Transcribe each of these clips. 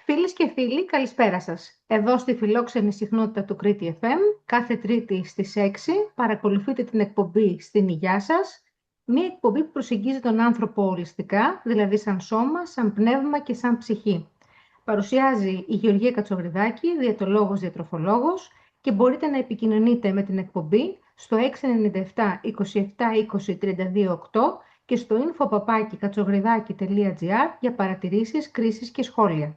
Φίλες και φίλοι, καλησπέρα σας. Εδώ στη φιλόξενη συχνότητα του Κρήτη FM, κάθε Τρίτη στις 6, παρακολουθείτε την εκπομπή «Στην υγειά σας», μια εκπομπή που προσεγγίζει τον άνθρωπο ολιστικά, δηλαδή σαν σώμα, σαν πνεύμα και σαν ψυχή. Παρουσιάζει η Γεωργία Κατσογριδάκη, διαιτολόγος, διατροφολόγος, και μπορείτε να επικοινωνείτε με την εκπομπή στο 697 27 20 32 8 και στο info@katsogridaki.gr για παρατηρήσεις, κρίσεις και σχόλια.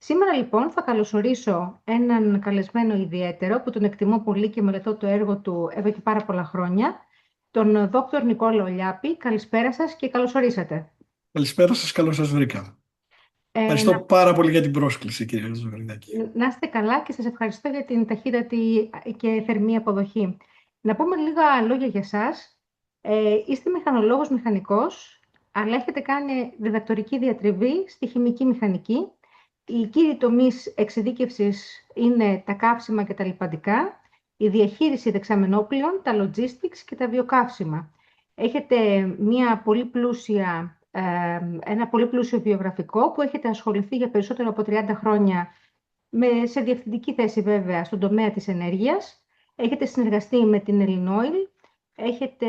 Σήμερα λοιπόν θα καλωσορίσω έναν καλεσμένο ιδιαίτερο που τον εκτιμώ πολύ και μελετώ το έργο του εδώ και πάρα πολλά χρόνια, τον Δόκτωρ Νικόλαο Λιάπη. Καλησπέρα σας και καλωσορίσατε. Καλησπέρα σας, καλώς σας βρήκα. Ευχαριστώ Να, πάρα πολύ για την πρόσκληση, κύριε Ζωγραφιδάκη. να είστε καλά και σας ευχαριστώ για την ταχύτατη και θερμή αποδοχή. Να πούμε λίγα λόγια για σας. Είστε μηχανολόγος μηχανικός, αλλά έχετε κάνει διδακτορική διατριβή στη χημική μηχανική. Οι κύριοι τομείς εξειδίκευσης είναι τα καύσιμα και τα λιπαντικά, η διαχείριση δεξαμενόπλων, τα logistics και τα βιοκαύσιμα. Έχετε ένα πολύ πλούσιο βιογραφικό που έχετε ασχοληθεί για περισσότερο από 30 χρόνια σε διευθυντική θέση βέβαια στον τομέα της ενέργειας. Έχετε συνεργαστεί με την Ελληνόιλ, έχετε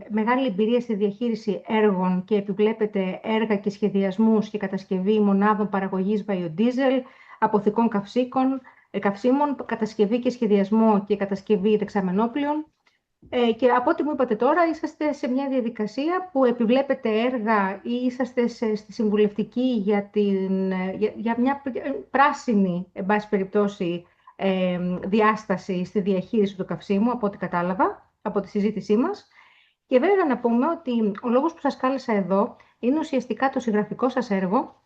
μεγάλη εμπειρία στη διαχείριση έργων και επιβλέπετε έργα και σχεδιασμούς και κατασκευή μονάδων παραγωγής biodiesel, αποθηκών καυσίμων, κατασκευή και σχεδιασμό και κατασκευή δεξαμενόπλων. Και από ό,τι μου είπατε τώρα, είσαστε σε μια διαδικασία που επιβλέπετε έργα ή είσαστε στη συμβουλευτική για μια πράσινη, εν πάση περιπτώσει, διάσταση στη διαχείριση του καυσίμου, από ό,τι κατάλαβα, από τη συζήτησή μας. Και βέβαια να πούμε ότι ο λόγος που σας κάλεσα εδώ είναι ουσιαστικά το συγγραφικό σας έργο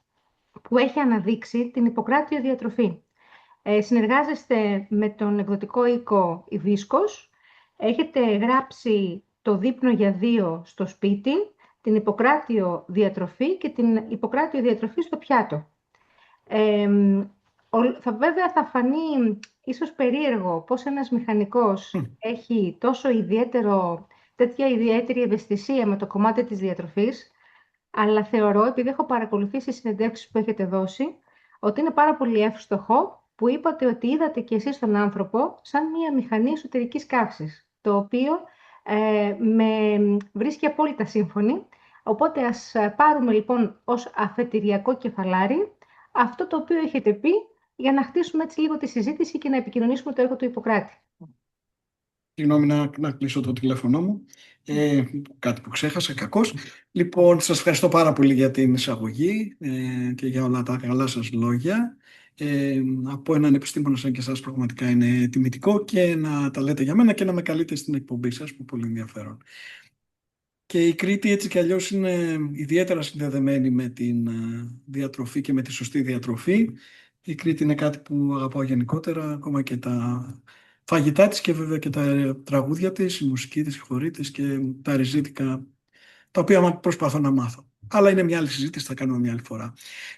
που έχει αναδείξει την Ιπποκράτειο διατροφή. Συνεργάζεστε με τον εκδοτικό οίκο Ιβίσκος. Έχετε γράψει το δείπνο για δύο στο σπίτι, την Ιπποκράτειο διατροφή και την Ιπποκράτειο διατροφή στο πιάτο. Βέβαια θα φανεί ίσως περίεργο πώς ένας μηχανικός έχει τέτοια ιδιαίτερη ευαισθησία με το κομμάτι της διατροφής, αλλά θεωρώ, επειδή έχω παρακολουθήσει συνεντεύξεις που έχετε δώσει, ότι είναι πάρα πολύ εύστοχο που είπατε ότι είδατε κι εσείς τον άνθρωπο σαν μια μηχανή εσωτερικής καύσης, το οποίο με βρίσκει απόλυτα σύμφωνη. Οπότε ας πάρουμε λοιπόν ως αφετηριακό κεφαλάρι αυτό το οποίο έχετε πει, για να χτίσουμε έτσι λίγο τη συζήτηση και να επικοινωνήσουμε το έργο του Ιπποκράτη. Συγγνώμη να κλείσω το τηλέφωνο μου. Κάτι που ξέχασα, κακώς. Λοιπόν, σας ευχαριστώ πάρα πολύ για την εισαγωγή και για όλα τα καλά σας λόγια. Από έναν επιστήμονα σαν και εσάς πραγματικά είναι τιμητικό και να τα λέτε για μένα και να με καλείτε στην εκπομπή σας, που πολύ ενδιαφέρον. Και η Κρήτη έτσι κι αλλιώς είναι ιδιαίτερα συνδεδεμένη με την διατροφή και με τη σωστή διατροφή. Η Κρήτη είναι κάτι που αγαπάω γενικότερα, ακόμα και τα φαγητά της και βέβαια και τα τραγούδια της, η μουσική της, η χορή της και τα ριζίτικα, τα οποία προσπαθώ να μάθω. Αλλά είναι μια άλλη συζήτηση, θα κάνουμε μια άλλη φορά.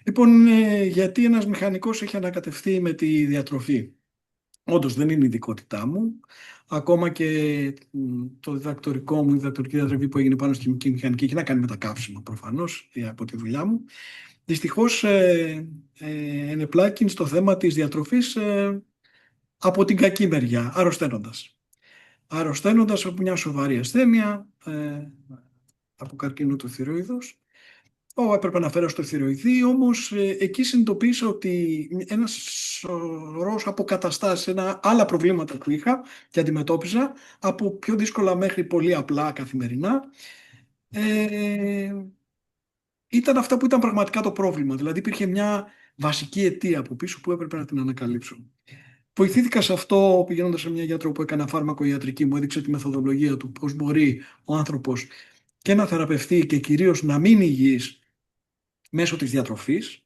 Λοιπόν, γιατί ένας μηχανικός έχει ανακατευθεί με τη διατροφή? Όντως δεν είναι η ειδικότητά μου. Ακόμα και το διδακτορικό μου, η διδακτορική διατροφή που έγινε πάνω στη χημική μηχανική έχει να κάνει με τα καύσιμα προφανώς από τη δουλειά μου. Δυστυχώς ενεπλάκην στο θέμα της διατροφής από την κακή μεριά, αρρωσταίνοντας. Αρρωσταίνοντας από μια σοβαρή ασθένεια, από καρκίνο του θηροειδούς. Έπρεπε να φέρω στο θηροειδή, όμως εκεί συνειδητοποίησα ότι ένας σωρός αποκαταστάσεις, άλλα προβλήματα που είχα και αντιμετώπιζα, από πιο δύσκολα μέχρι πολύ απλά καθημερινά, ήταν αυτά που ήταν πραγματικά το πρόβλημα. Δηλαδή υπήρχε μια βασική αιτία από πίσω που έπρεπε να την ανακαλύψω. Βοηθήθηκα σε αυτό πηγαίνοντας σε μια γιατρό που έκανα φάρμακο ιατρική, μου έδειξε τη μεθοδολογία του, πώς μπορεί ο άνθρωπος και να θεραπευτεί και κυρίως να μείνει υγιής μέσω της διατροφής,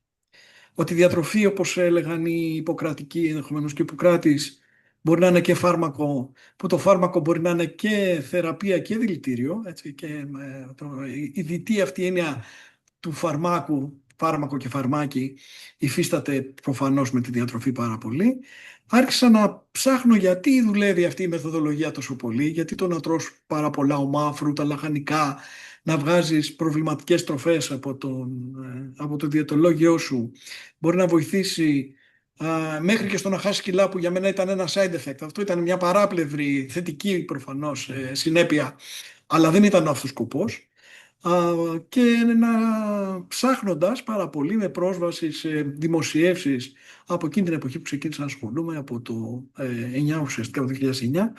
ότι η διατροφή, όπως έλεγαν οι Ιπποκρατικοί, ενδεχομένως και ο Ιπποκράτης, μπορεί να είναι και φάρμακο, που το φάρμακο μπορεί να είναι και θεραπεία και δηλητήριο, έτσι, και η δυτή αυτή έννοια του φαρμάκου, φάρμακο και φαρμάκι, υφίσταται προφανώς με τη διατροφή πάρα πολύ. Άρχισα να ψάχνω γιατί δουλεύει αυτή η μεθοδολογία τόσο πολύ, γιατί το να τρως πάρα πολλά ομά, φρούτα, λαχανικά, να βγάζεις προβληματικές τροφές από το διαιτολόγιο σου, μπορεί να βοηθήσει μέχρι και στο να χάσει κιλά, που για μένα ήταν ένα side effect. Αυτό ήταν μια παράπλευρη θετική προφανώς συνέπεια, αλλά δεν ήταν αυτός ο σκοπός. Και να ψάχνοντας πάρα πολύ με πρόσβαση σε δημοσιεύσεις από εκείνη την εποχή που ξεκίνησα να ασχολούμαι, από το 9 ουσιαστικά, το 2009,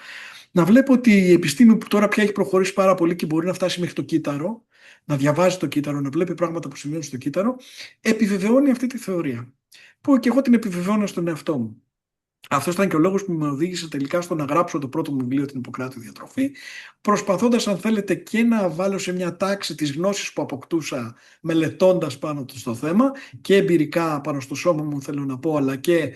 να βλέπω ότι η επιστήμη που τώρα πια έχει προχωρήσει πάρα πολύ και μπορεί να φτάσει μέχρι το κύτταρο, να διαβάζει το κύτταρο, να βλέπει πράγματα που συμβαίνουν στο κύτταρο, επιβεβαιώνει αυτή τη θεωρία. Που και εγώ την επιβεβαιώνω στον εαυτό μου. Αυτό ήταν και ο λόγος που με οδήγησε τελικά στο να γράψω το πρώτο μου βιβλίο, την Ιπποκράτειο Διατροφή, προσπαθώντας, αν θέλετε, και να βάλω σε μια τάξη τις γνώσεις που αποκτούσα μελετώντας πάνω στο θέμα, και εμπειρικά πάνω στο σώμα μου, θέλω να πω, αλλά και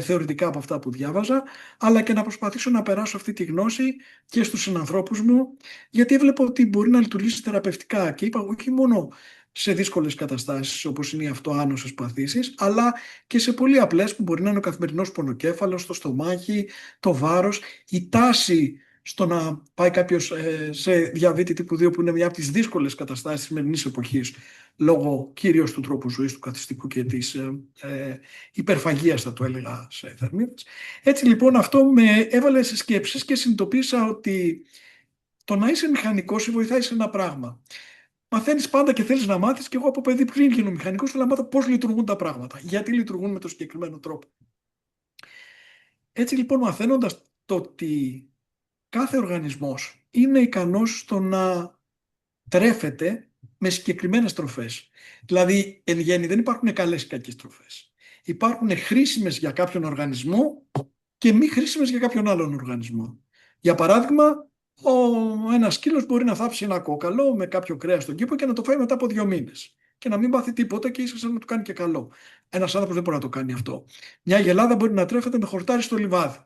θεωρητικά από αυτά που διάβαζα, αλλά και να προσπαθήσω να περάσω αυτή τη γνώση και στους συνανθρώπους μου, γιατί έβλεπα ότι μπορεί να λειτουργήσει θεραπευτικά. Και είπα, όχι μόνο σε δύσκολες καταστάσεις όπως είναι οι αυτοάνωσες παθήσεις, αλλά και σε πολύ απλές που μπορεί να είναι ο καθημερινός πονοκέφαλος, το στομάχι, το βάρος, η τάση στο να πάει κάποιος σε διαβήτη τύπου 2, που είναι μια από τις δύσκολες καταστάσεις της σημερινής εποχής, λόγω κυρίως του τρόπου ζωής, του καθιστικού και της υπερφαγίας, θα το έλεγα, σε θερμίδες. Έτσι λοιπόν αυτό με έβαλε σε σκέψεις και συνειδητοποίησα ότι το να είσαι μηχανικός σε βοηθάει σε ένα πράγμα. Μαθαίνεις πάντα και θέλεις να μάθεις, και εγώ από παιδί πριν γίνω μηχανικός θέλω να μάθω πώς λειτουργούν τα πράγματα, γιατί λειτουργούν με τον συγκεκριμένο τρόπο. Έτσι λοιπόν, μαθαίνοντας το ότι κάθε οργανισμός είναι ικανός στο να τρέφεται με συγκεκριμένες τροφές. Δηλαδή, εν γέννη δεν υπάρχουν καλές ή κακές τροφές. Υπάρχουν χρήσιμες για κάποιον οργανισμό και μη χρήσιμες για κάποιον άλλον οργανισμό. Για παράδειγμα, ένας σκύλος μπορεί να θάψει ένα κόκαλο με κάποιο κρέας στον κήπο και να το φάει μετά από 2 μήνες. Και να μην πάθει τίποτα και ίσως να του κάνει και καλό. Ένας άνθρωπος δεν μπορεί να το κάνει αυτό. Μια γελάδα μπορεί να τρέφεται με χορτάρι στο λιβάδι.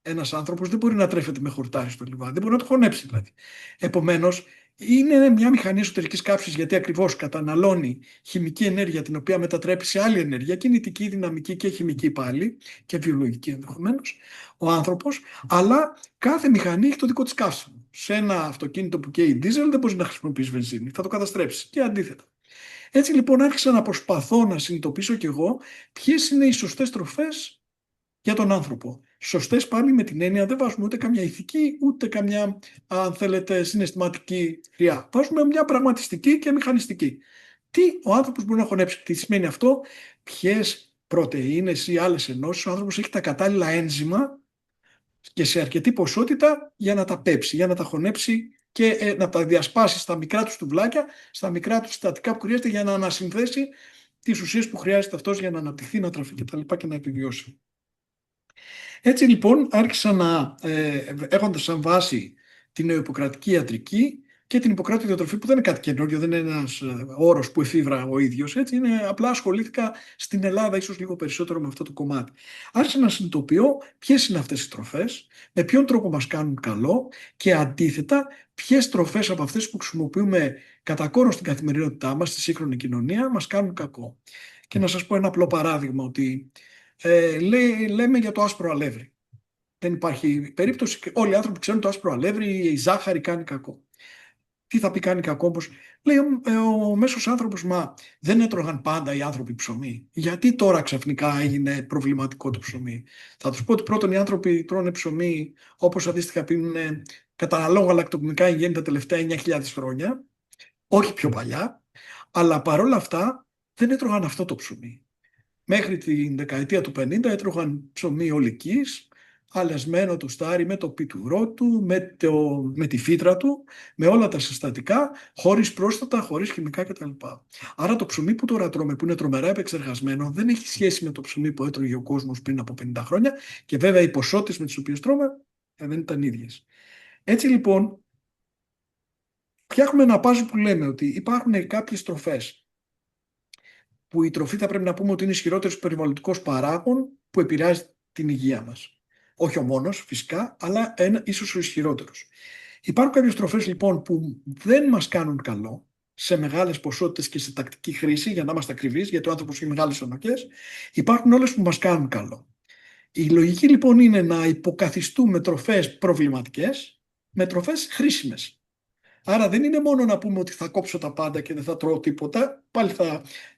Ένας άνθρωπος δεν μπορεί να τρέφεται με χορτάρι στο λιβάδι. Δεν μπορεί να το χωνέψει δηλαδή. Επομένως, είναι μια μηχανή εσωτερικής κάψης, γιατί ακριβώς καταναλώνει χημική ενέργεια, την οποία μετατρέπει σε άλλη ενέργεια, κινητική, δυναμική και χημική πάλι, και βιολογική ενδεχομένως, ο άνθρωπος. Αλλά κάθε μηχανή έχει το δικό της καύσιμο. Σε ένα αυτοκίνητο που καίει δίζελ δεν μπορεί να χρησιμοποιήσει βενζίνη, θα το καταστρέψει, και αντίθετα. Έτσι λοιπόν άρχισα να προσπαθώ να συνειδητοποιήσω κι εγώ ποιες είναι οι σωστές τροφές για τον άνθρωπο. Σωστές πάλι με την έννοια, δεν βάζουμε ούτε καμιά ηθική, ούτε καμιά, αν θέλετε, συναισθηματική χρειά. Βάζουμε μια πραγματιστική και μηχανιστική. Τι ο άνθρωπος μπορεί να χωνέψει, τι σημαίνει αυτό, ποιες πρωτεΐνες ή άλλες ενώσεις ο άνθρωπος έχει τα κατάλληλα ένζημα και σε αρκετή ποσότητα για να τα πέψει, για να τα χωνέψει και να τα διασπάσει στα μικρά του στουβλάκια, στα μικρά του συστατικά που χρειάζεται, για να ανασυνθέσει τις ουσίες που χρειάζεται αυτός για να αναπτυχθεί, να τραφεί κτλ. Και να επιβιώσει. Έτσι λοιπόν άρχισα έχοντας σαν βάση την νεοϊπποκρατική ιατρική και την Ιπποκράτειο Διατροφή, που δεν είναι κάτι καινούργιο, δεν είναι ένας όρος που εφήβρα ο ίδιος, έτσι, απλά ασχολήθηκα στην Ελλάδα ίσως λίγο περισσότερο με αυτό το κομμάτι. Άρχισα να συνειδητοποιώ ποιες είναι αυτές οι τροφές, με ποιον τρόπο μας κάνουν καλό, και αντίθετα ποιες τροφές από αυτές που χρησιμοποιούμε κατά κόρο στην καθημερινότητά μας, στη σύγχρονη κοινωνία, μας κάνουν κακό. Και να σας πω ένα απλό παράδειγμα, ότι λέμε για το άσπρο αλεύρι. Δεν υπάρχει περίπτωση, όλοι οι άνθρωποι ξέρουν το άσπρο αλεύρι, η ζάχαρη κάνει κακό. Τι θα πει κάνει κακό, όπως λέει ο μέσος άνθρωπος, μα δεν έτρωγαν πάντα οι άνθρωποι ψωμί. Γιατί τώρα ξαφνικά έγινε προβληματικό το ψωμί? Θα τους πω ότι πρώτον, οι άνθρωποι τρώνε ψωμί όπως αντίστοιχα πίνουν, καταναλώνουν γαλακτοκομικά εν γέννη τα τελευταία 9.000 χρόνια, όχι πιο παλιά, αλλά παρόλα αυτά δεν έτρωγαν αυτό το ψωμί. Μέχρι την δεκαετία του 50 έτρωγαν ψωμί ολικής, αλεσμένο το στάρι με το πιτουρό του, με τη φύτρα του, με όλα τα συστατικά, χωρίς πρόσθετα, χωρίς χημικά κτλ. Άρα το ψωμί που τώρα τρώμε, που είναι τρομερά επεξεργασμένο, δεν έχει σχέση με το ψωμί που έτρωγε ο κόσμος πριν από 50 χρόνια, και βέβαια οι ποσότητες με τις οποίες τρώμε δεν ήταν ίδιες. Έτσι λοιπόν, φτιάχνουμε ένα πάζλ που λέμε ότι υπάρχουν κάποιες τροφές που η τροφή θα πρέπει να πούμε ότι είναι ισχυρότερος περιβαλλοντικός παράγων που επηρεάζει την υγεία μας. Όχι ο μόνος φυσικά, αλλά ίσως ο ισχυρότερος. Υπάρχουν κάποιες τροφές λοιπόν που δεν μας κάνουν καλό σε μεγάλες ποσότητες και σε τακτική χρήση, για να είμαστε ακριβείς, γιατί ο άνθρωπος έχει μεγάλες ανοχές. Υπάρχουν όλες που μας κάνουν καλό. Η λογική λοιπόν είναι να υποκαθιστούμε τροφές προβληματικές με τροφές χρήσιμες. Άρα δεν είναι μόνο να πούμε ότι θα κόψω τα πάντα και δεν θα τρώω τίποτα, πάλι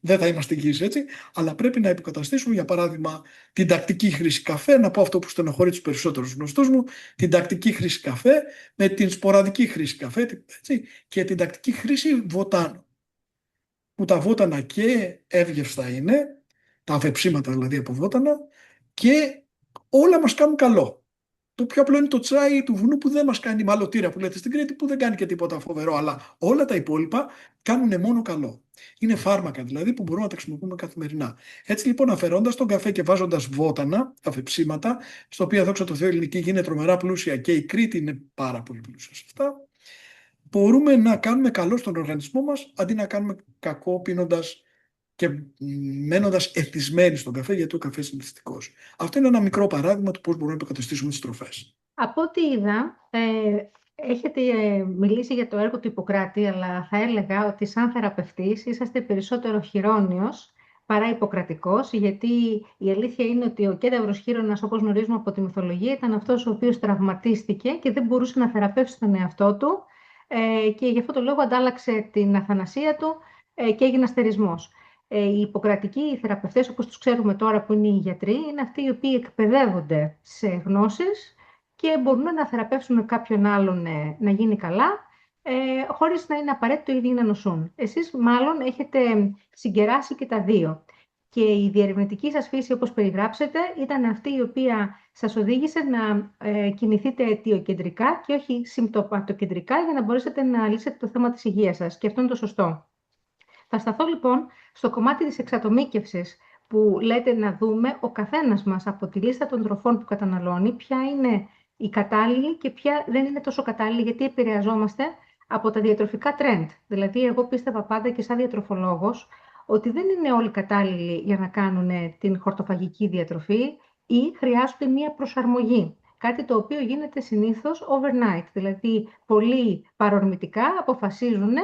δεν θα είμαστε υγιείς έτσι, αλλά πρέπει να υποκαταστήσουμε για παράδειγμα την τακτική χρήση καφέ, να πω αυτό που στενοχωρεί τους περισσότερους γνωστούς μου, την τακτική χρήση καφέ με την σποραδική χρήση καφέ έτσι, και την τακτική χρήση βοτάνου. Που τα βότανα και εύγευστα είναι, τα αφεψίματα δηλαδή από βότανα, και όλα μας κάνουν καλό. Το πιο απλό είναι το τσάι του βουνού που δεν μας κάνει, μαλωτήρα που λέτε στην Κρήτη, που δεν κάνει και τίποτα φοβερό, αλλά όλα τα υπόλοιπα κάνουν μόνο καλό. Είναι φάρμακα δηλαδή που μπορούμε να τα χρησιμοποιούμε καθημερινά. Έτσι λοιπόν, αφαιρώντας τον καφέ και βάζοντας βότανα, αφεψίματα, στο οποίο δόξα τω Θεώ η ελληνική γη είναι τρομερά πλούσια και η Κρήτη είναι πάρα πολύ πλούσια σε αυτά, μπορούμε να κάνουμε καλό στον οργανισμό μας αντί να κάνουμε κακό πίνοντας και μένοντας εθισμένοι στον καφέ, γιατί ο καφές είναι εθιστικός. Αυτό είναι ένα μικρό παράδειγμα του πώς μπορούμε να υποκαταστήσουμε τις τροφές. Από ό,τι είδα, έχετε μιλήσει για το έργο του Ιπποκράτη, αλλά θα έλεγα ότι σαν θεραπευτής είσαστε περισσότερο χειρόνιος παρά Ιπποκρατικός, γιατί η αλήθεια είναι ότι ο κένταυρος χείρονας, όπως γνωρίζουμε από τη μυθολογία, ήταν αυτός ο οποίος τραυματίστηκε και δεν μπορούσε να θεραπεύσει τον εαυτό του, και γι' αυτό το λόγο αντάλλαξε την αθανασία του, και έγινε αστερισμός. Οι ιπποκρατικοί θεραπευτές, όπως τους ξέρουμε τώρα που είναι οι γιατροί, είναι αυτοί οι οποίοι εκπαιδεύονται σε γνώσεις και μπορούν να θεραπεύσουν κάποιον άλλον να γίνει καλά, χωρίς να είναι απαραίτητο οι ίδιοι να νοσούν. Εσείς μάλλον έχετε συγκεράσει και τα δύο. Και η διερευνητική σας φύση, όπως περιγράψετε, ήταν αυτή η οποία σας οδήγησε να κινηθείτε αιτιοκεντρικά και όχι συμπτωματοκεντρικά, για να μπορέσετε να λύσετε το θέμα της υγείας σας. Και αυτό είναι το σωστό. Θα σταθώ λοιπόν στο κομμάτι της εξατομίκευσης, που λέτε να δούμε ο καθένας μας από τη λίστα των τροφών που καταναλώνει ποια είναι η κατάλληλη και ποια δεν είναι τόσο κατάλληλη, γιατί επηρεαζόμαστε από τα διατροφικά trend. Δηλαδή, εγώ πίστευα πάντα και σαν διατροφολόγος ότι δεν είναι όλοι κατάλληλοι για να κάνουν την χορτοφαγική διατροφή ή χρειάζονται μία προσαρμογή. Κάτι το οποίο γίνεται συνήθως overnight, δηλαδή πολύ παρορμητικά αποφασίζουν,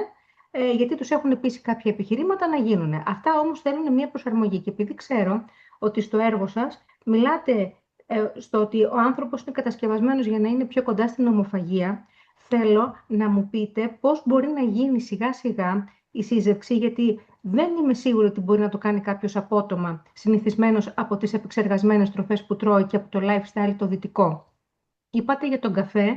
γιατί τους έχουν πείσει κάποια επιχειρήματα να γίνουν. Αυτά όμως θέλουν μια προσαρμογή. Και επειδή ξέρω ότι στο έργο σας μιλάτε στο ότι ο άνθρωπος είναι κατασκευασμένος για να είναι πιο κοντά στην ομοφαγία, θέλω να μου πείτε πώς μπορεί να γίνει σιγά σιγά η σύζευξη, γιατί δεν είμαι σίγουρη ότι μπορεί να το κάνει κάποιος απότομα, συνηθισμένος από τις επεξεργασμένες τροφές που τρώει και από το lifestyle το δυτικό. Είπατε για τον καφέ,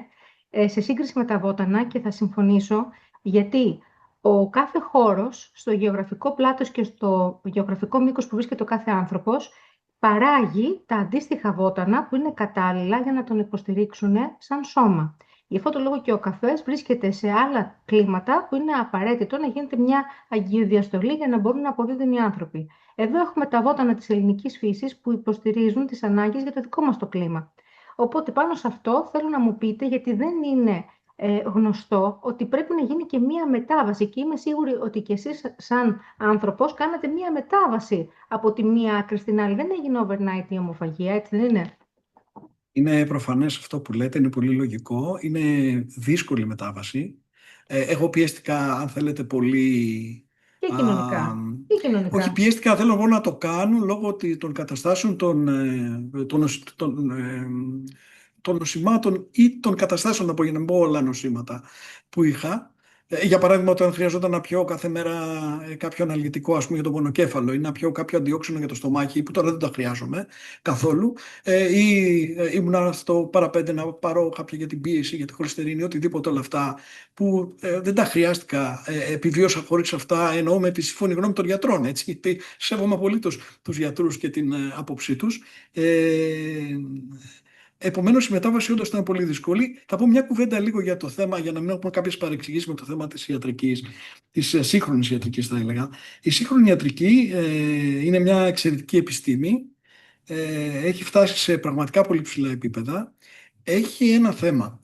σε σύγκριση με τα βότανα, και θα συμφωνήσω, γιατί ο κάθε χώρος, στο γεωγραφικό πλάτος και στο γεωγραφικό μήκος που βρίσκεται ο κάθε άνθρωπος, παράγει τα αντίστοιχα βότανα που είναι κατάλληλα για να τον υποστηρίξουν σαν σώμα. Γι' αυτό το λόγο και ο καφές βρίσκεται σε άλλα κλίματα που είναι απαραίτητο να γίνεται μια αγιοδιαστολή για να μπορούν να αποδίδουν οι άνθρωποι. Εδώ έχουμε τα βότανα της ελληνικής φύσης που υποστηρίζουν τις ανάγκες για το δικό μας το κλίμα. Οπότε πάνω σε αυτό θέλω να μου πείτε, γιατί δεν είναι γνωστό, ότι πρέπει να γίνει και μία μετάβαση, και είμαι σίγουρη ότι και εσείς σαν άνθρωπος κάνατε μία μετάβαση από τη μία άκρη στην άλλη. Δεν έγινε overnight η ομοφαγία, έτσι δεν είναι? Είναι προφανές αυτό που λέτε, είναι πολύ λογικό, είναι δύσκολη μετάβαση. Εγώ πιέστηκα, αν θέλετε, πολύ. Και α, κοινωνικά. Και Όχι, κοινωνικά. πιέστηκα, θέλω εγώ να το κάνω λόγω των καταστάσεων των νοσημάτων ή των καταστάσεων, από για να μην πω όλα νοσήματα που είχα. Για παράδειγμα, όταν χρειαζόταν να πιω κάθε μέρα κάποιο αναλγητικό, ας πούμε, για το πονοκέφαλο, ή να πιω κάποιο αντιόξινο για το στομάχι, που τώρα δεν τα χρειάζομαι καθόλου, ή ήμουνα στο παραπέντε να πάρω κάποια για την πίεση, για τη χολυστερίνη, οτιδήποτε όλα αυτά, που δεν τα χρειάστηκα, επιβίωσα χωρίς αυτά, εννοώ με τη σύμφωνη γνώμη των γιατρών, έτσι, γιατί σέβομαι απολύτως τους γιατρούς και την άποψή τους. Επομένως, η μετάβαση όντως ήταν πολύ δύσκολη. Θα πω μια κουβέντα λίγο για το θέμα, για να μην έχουμε κάποιες παρεξηγήσεις με το θέμα της ιατρικής, της σύγχρονης ιατρικής, θα έλεγα. Η σύγχρονη ιατρική είναι μια εξαιρετική επιστήμη. Έχει φτάσει σε πραγματικά πολύ ψηλά επίπεδα. Έχει ένα θέμα.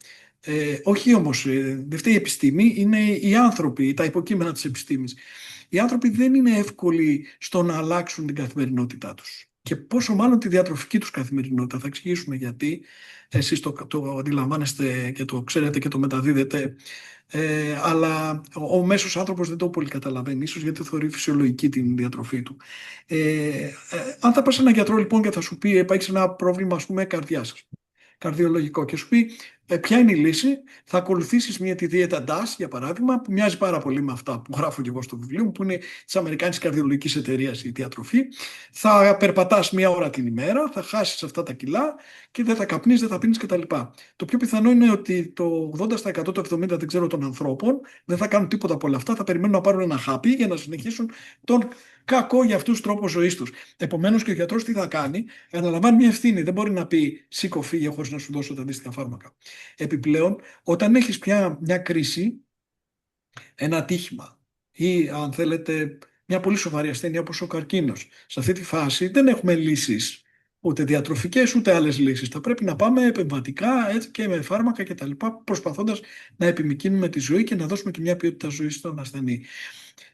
Όχι όμως, δεν φταίει η επιστήμη, είναι οι άνθρωποι, τα υποκείμενα της επιστήμης. Οι άνθρωποι δεν είναι εύκολοι στο να αλλάξουν την καθημερινότητά τους. Και πόσο μάλλον τη διατροφική τους καθημερινότητα. Θα εξηγήσουμε γιατί. Εσείς το αντιλαμβάνεστε και το ξέρετε και το μεταδίδετε. Αλλά ο μέσος άνθρωπος δεν το πολύ καταλαβαίνει, ίσως γιατί θεωρεί φυσιολογική την διατροφή του. Αν θα πας σε έναν γιατρό λοιπόν και θα σου πει έχεις ένα πρόβλημα, ας πούμε, καρδιάς, καρδιολογικό, και σου πει Ποια είναι η λύση? Θα ακολουθήσεις τη δίαιτα DAS, για παράδειγμα, που μοιάζει πάρα πολύ με αυτά που γράφω και εγώ στο βιβλίο μου, που είναι της Αμερικάνικης Καρδιολογικής Εταιρείας η διατροφή. Θα περπατάς 1 ώρα την ημέρα, θα χάσεις αυτά τα κιλά και δεν θα καπνείς, δεν θα πίνεις κτλ. Το πιο πιθανό είναι ότι το 80%, το 70% δεν ξέρω των ανθρώπων δεν θα κάνουν τίποτα από όλα αυτά, θα περιμένουν να πάρουν ένα χάπι για να συνεχίσουν τον κακό για αυτούς τρόπο ζωής τους. Επομένως και ο γιατρός τι θα κάνει? Αναλαμβάνει μια ευθύνη. Δεν μπορεί να πει σήκω, φύγε χωρίς να σου δώσω τα αντίστοιχα φάρμακα. Επιπλέον, όταν έχεις πια μια κρίση, ένα ατύχημα ή αν θέλετε μια πολύ σοβαρή ασθένεια όπως ο καρκίνος, σε αυτή τη φάση δεν έχουμε λύσεις ούτε διατροφικές ούτε άλλες λύσεις. Θα πρέπει να πάμε επεμβατικά έτσι, και με φάρμακα κτλ. Προσπαθώντας να επιμικρύνουμε τη ζωή και να δώσουμε και μια ποιότητα ζωής στον ασθενή.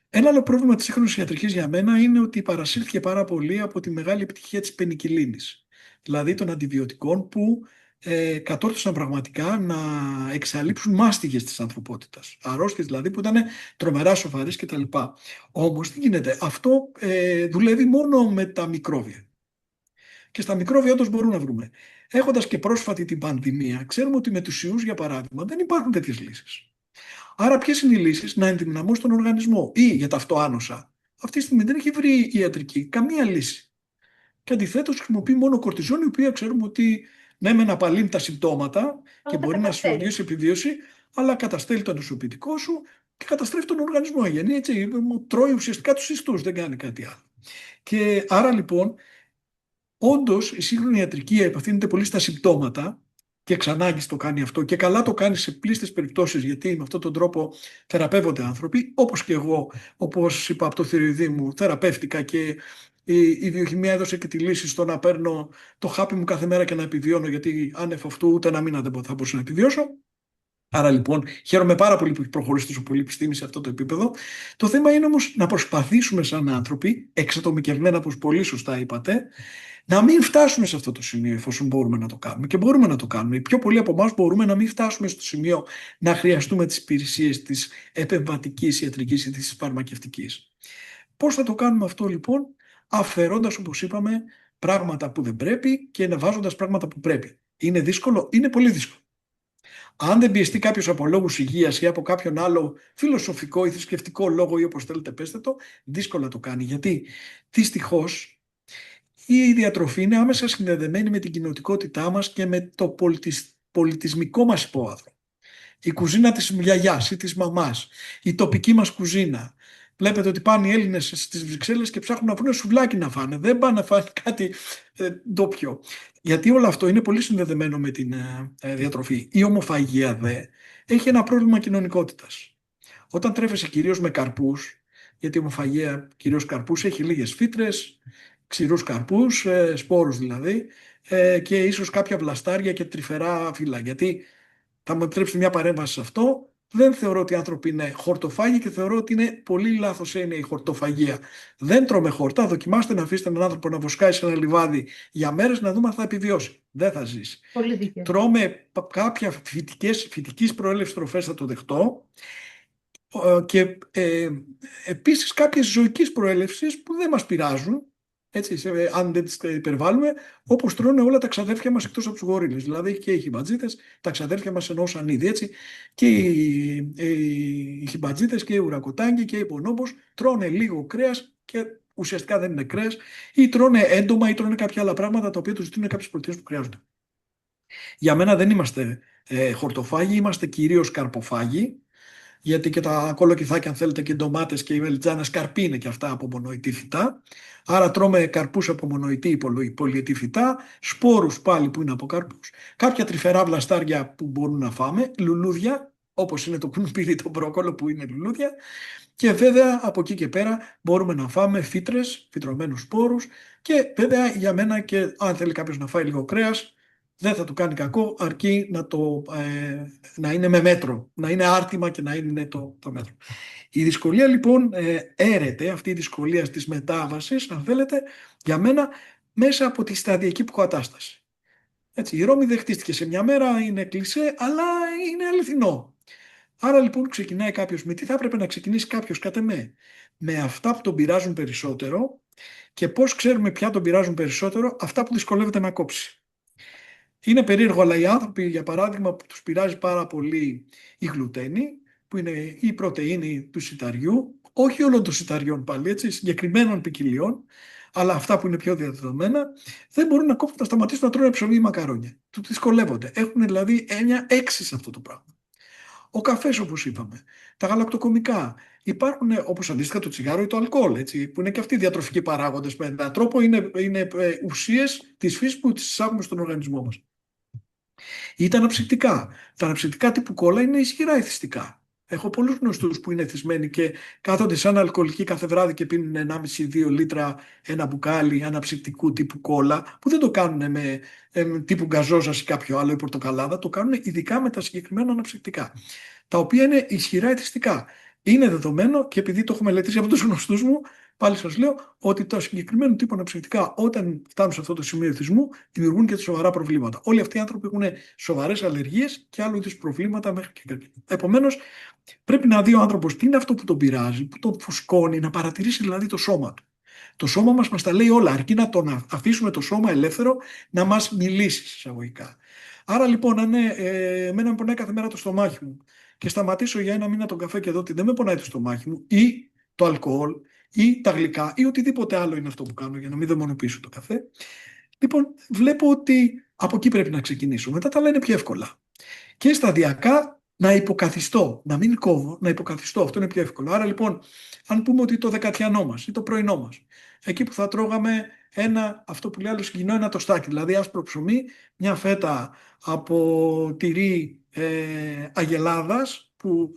Ένα άλλο πρόβλημα της σύγχρονης ιατρικής για μένα είναι ότι παρασύρθηκε πάρα πολύ από τη μεγάλη επιτυχία της πενικυλίνης, δηλαδή των αντιβιωτικών που κατόρθωσαν πραγματικά να εξαλείψουν μάστιγες της ανθρωπότητας. Αρρώστιες δηλαδή που ήταν τρομερά σοβαρές κτλ. Όμως τι γίνεται? Αυτό δουλεύει μόνο με τα μικρόβια. Και στα μικρόβια όντως μπορούμε να βρούμε. Έχοντας και πρόσφατη την πανδημία, ξέρουμε ότι με τους ιούς, για παράδειγμα, δεν υπάρχουν τέτοιες λύσεις. Άρα, ποιες είναι οι λύσεις? Να ενδυναμώσει τον οργανισμό ή για τα αυτοάνοσα. Αυτή τη στιγμή δεν έχει βρει η ιατρική καμία λύση. Και αντιθέτως χρησιμοποιεί μόνο κορτιζόνη, η οποία ξέρουμε ότι ναι, μεν απαλύνει τα συμπτώματα και Αλλά τα μπορεί να σου καταστέλει. οδηγήσει επιβίωση, αλλά καταστέλει το νοσοποιητικό σου και καταστρέφει τον οργανισμό. Γιατί έτσι τρώει ουσιαστικά τους ιστούς, δεν κάνει κάτι άλλο. Και άρα λοιπόν, όντως η σύγχρονη ιατρική επαφήνεται πολύ στα συμπτώματα και εξ ανάγκης το κάνει αυτό και καλά το κάνει σε πλήστες περιπτώσεις, γιατί με αυτόν τον τρόπο θεραπεύονται άνθρωποι, όπως και εγώ, όπως είπα από το θηροειδή μου, θεραπεύτηκα και η βιοχημία έδωσε και τη λύση στο να παίρνω το χάπι μου κάθε μέρα και να επιβιώνω, γιατί άνευ αυτού ούτε ένα μήνα δεν θα μπορούσα να επιβιώσω. Άρα λοιπόν χαίρομαι πάρα πολύ που έχει προχωρήσει τόσο πολύ η επιστήμη σε αυτό το επίπεδο. Το θέμα είναι όμως να προσπαθήσουμε σαν άνθρωποι, εξατομικευμένα όπως πολύ σωστά είπατε, να μην φτάσουμε σε αυτό το σημείο εφόσον μπορούμε να το κάνουμε. Και μπορούμε να το κάνουμε. Οι πιο πολλοί από εμάς μπορούμε να μην φτάσουμε στο σημείο να χρειαστούμε τις υπηρεσίες της επεμβατικής ιατρικής ή της φαρμακευτικής. Πώς θα το κάνουμε αυτό λοιπόν? Αφαιρώντας, όπως είπαμε, πράγματα που δεν πρέπει και βάζοντας πράγματα που πρέπει. Είναι δύσκολο? Είναι πολύ δύσκολο. Αν δεν πιεστεί κάποιο από λόγους υγείας ή από κάποιον άλλο φιλοσοφικό ή θρησκευτικό λόγο ή όπως θέλετε πέστε το, δύσκολα το κάνει. Γιατί δυστυχώς η διατροφή είναι άμεσα συνδεδεμένη με την κοινοτικότητά μας και με το πολιτισμικό μας υπόβαθρο. Η κουζίνα της γιαγιάς ή της μαμάς, η τοπική μας κουζίνα. Βλέπετε ότι πάνε οι Έλληνες στις Βρυξέλλες και ψάχνουν να βρουν σουβλάκι να φάνε. Δεν πάνε να φάνε κάτι ντόπιο. Γιατί όλο αυτό είναι πολύ συνδεδεμένο με την διατροφή. Η ομοφαγία δε έχει ένα πρόβλημα κοινωνικότητας. Όταν τρέφεσαι κυρίως με καρπούς, γιατί η ομοφαγία κυρίως καρπούς έχει λίγες φύτρες, ξηρούς καρπούς, σπόρους δηλαδή, και ίσως κάποια βλαστάρια και τρυφερά φύλλα. Γιατί θα μου επιτρέψετε μια παρέμβαση σε αυτό. Δεν θεωρώ ότι οι άνθρωποι είναι χορτοφάγοι και θεωρώ ότι είναι πολύ λάθος έννοια η χορτοφαγία. Δεν τρώμε χόρτα. Δοκιμάστε να αφήσετε έναν άνθρωπο να βοσκάει σε ένα λιβάδι για μέρες να δούμε αν θα επιβιώσει. Δεν θα ζήσει. Πολύ δίκαιο. Τρώμε κάποια φυτικής προέλευσης τροφές, θα το δεχτώ. Και επίσης κάποιες ζωικής προέλευσης που δεν μας πειράζουν. Έτσι, αν δεν τις υπερβάλλουμε, όπως τρώνε όλα τα ξαδέρφια μας εκτός από τους γορίλες. Δηλαδή και οι χιμπατζίτες, τα ξαδέρφια μας εννοούσαν ήδη έτσι, και οι χιμπατζίτες και οι ουρακοτάγκοι και οι πονόμπος τρώνε λίγο κρέας και ουσιαστικά δεν είναι κρέας, ή τρώνε έντομα ή τρώνε κάποια άλλα πράγματα τα οποία τους ζητούν κάποιες πρωτεΐνες που χρειάζονται. Για μένα δεν είμαστε χορτοφάγοι, είμαστε κυρίως καρποφάγοι. Γιατί και τα κολοκυθάκια, αν θέλετε, και οι ντομάτες και οι μελιτζάνες καρπί είναι και αυτά από μονοητή φυτά. Άρα τρώμε καρπούς από μονοητή ή πολυετή φυτά, σπόρους πάλι που είναι από καρπούς, κάποια τρυφερά βλαστάρια που μπορούν να φάμε, λουλούδια, όπως είναι το κουνουπίδι, το μπρόκολο που είναι λουλούδια, και βέβαια από εκεί και πέρα μπορούμε να φάμε φύτρες, φυτρωμένους σπόρους, και βέβαια για μένα, και αν θέλει κάποιος να φάει λίγο κρέας, δεν θα του κάνει κακό, αρκεί να είναι με μέτρο, να είναι άρτημα και να είναι το μέτρο. Η δυσκολία λοιπόν έρεται, αυτή η δυσκολία της μετάβασης, αν θέλετε, για μένα μέσα από τη σταδιακή υποκατάσταση. Έτσι, η Ρώμη δεν χτίστηκε σε μια μέρα, είναι κλισέ, αλλά είναι αληθινό. Άρα λοιπόν ξεκινάει κάποιος, με τι θα έπρεπε να ξεκινήσει κάποιος κατ' εμέ? Με αυτά που τον πειράζουν περισσότερο. Και πώς ξέρουμε ποια τον πειράζουν περισσότερο? Αυτά που δυσκολεύεται να κόψει. Είναι περίεργο, αλλά οι άνθρωποι, για παράδειγμα, που τους πειράζει πάρα πολύ η γλουτένη, που είναι η πρωτεΐνη του σιταριού, όχι όλων των σιταριών πάλι, έτσι, συγκεκριμένων ποικιλιών, αλλά αυτά που είναι πιο διαδεδομένα, δεν μπορούν να σταματήσουν να τρώνε ψωμί ή μακαρόνια. Του δυσκολεύονται. Έχουν δηλαδή έννοια 6 σε αυτό το πράγμα. Ο καφές, όπως είπαμε, τα γαλακτοκομικά. Υπάρχουν, όπως αντίστοιχα το τσιγάρο ή το αλκοόλ, έτσι, που είναι και αυτοί διατροφικοί παράγοντες. Με έναν τρόπο είναι ουσίες της φύσης που τις εισάγουμε στον οργανισμό μας. Ή τα αναψυκτικά. Τα αναψυκτικά τύπου κόλλα είναι ισχυρά εθιστικά. Έχω πολλούς γνωστούς που είναι εθισμένοι και κάθονται σαν αλκοολικοί κάθε βράδυ και πίνουν 1,5-2 λίτρα ένα μπουκάλι αναψυκτικού τύπου κόλλα, που δεν το κάνουν με τύπου γκαζόζας ή κάποιο άλλο ή πορτοκαλάδα, το κάνουν ειδικά με τα συγκεκριμένα αναψυκτικά, τα οποία είναι ισχυρά εθιστικά. Είναι δεδομένο, και επειδή το έχω μελετήσει από τους γνωστούς μου, πάλι σας λέω ότι τα συγκεκριμένου τύπου αναψυκτικά, όταν φτάνουν σε αυτό το σημείο εθισμού, δημιουργούν και σοβαρά προβλήματα. Όλοι αυτοί οι άνθρωποι έχουν σοβαρές αλλεργίες και άλλου είδους προβλήματα μέχρι και καρκίνο. Επομένως, πρέπει να δει ο άνθρωπος τι είναι αυτό που τον πειράζει, που τον φουσκώνει, να παρατηρήσει δηλαδή το σώμα του. Το σώμα μας τα λέει όλα, αρκεί να τον αφήσουμε το σώμα ελεύθερο να μας μιλήσει εισαγωγικά. Άρα λοιπόν, αν εμένα με πονάει κάθε μέρα το στομάχι μου και σταματήσω για 1 μήνα τον καφέ και δω ότι δεν με πονάει το στομάχι μου, ή το αλκοόλ, ή τα γλυκά, ή οτιδήποτε άλλο είναι αυτό που κάνω για να μην δαιμονοποιήσω το καφέ, λοιπόν, βλέπω ότι από εκεί πρέπει να ξεκινήσω. Μετά τα άλλα είναι πιο εύκολα. Και σταδιακά να υποκαθιστώ, να μην κόβω, να υποκαθιστώ. Αυτό είναι πιο εύκολο. Άρα λοιπόν, αν πούμε ότι το δεκατιανό μας ή το πρωινό μας, εκεί που θα τρώγαμε αυτό που λέει άλλο κοινό, ένα τοστάκι, δηλαδή άσπρο ψωμί, μια φέτα από τυρί αγελάδας, που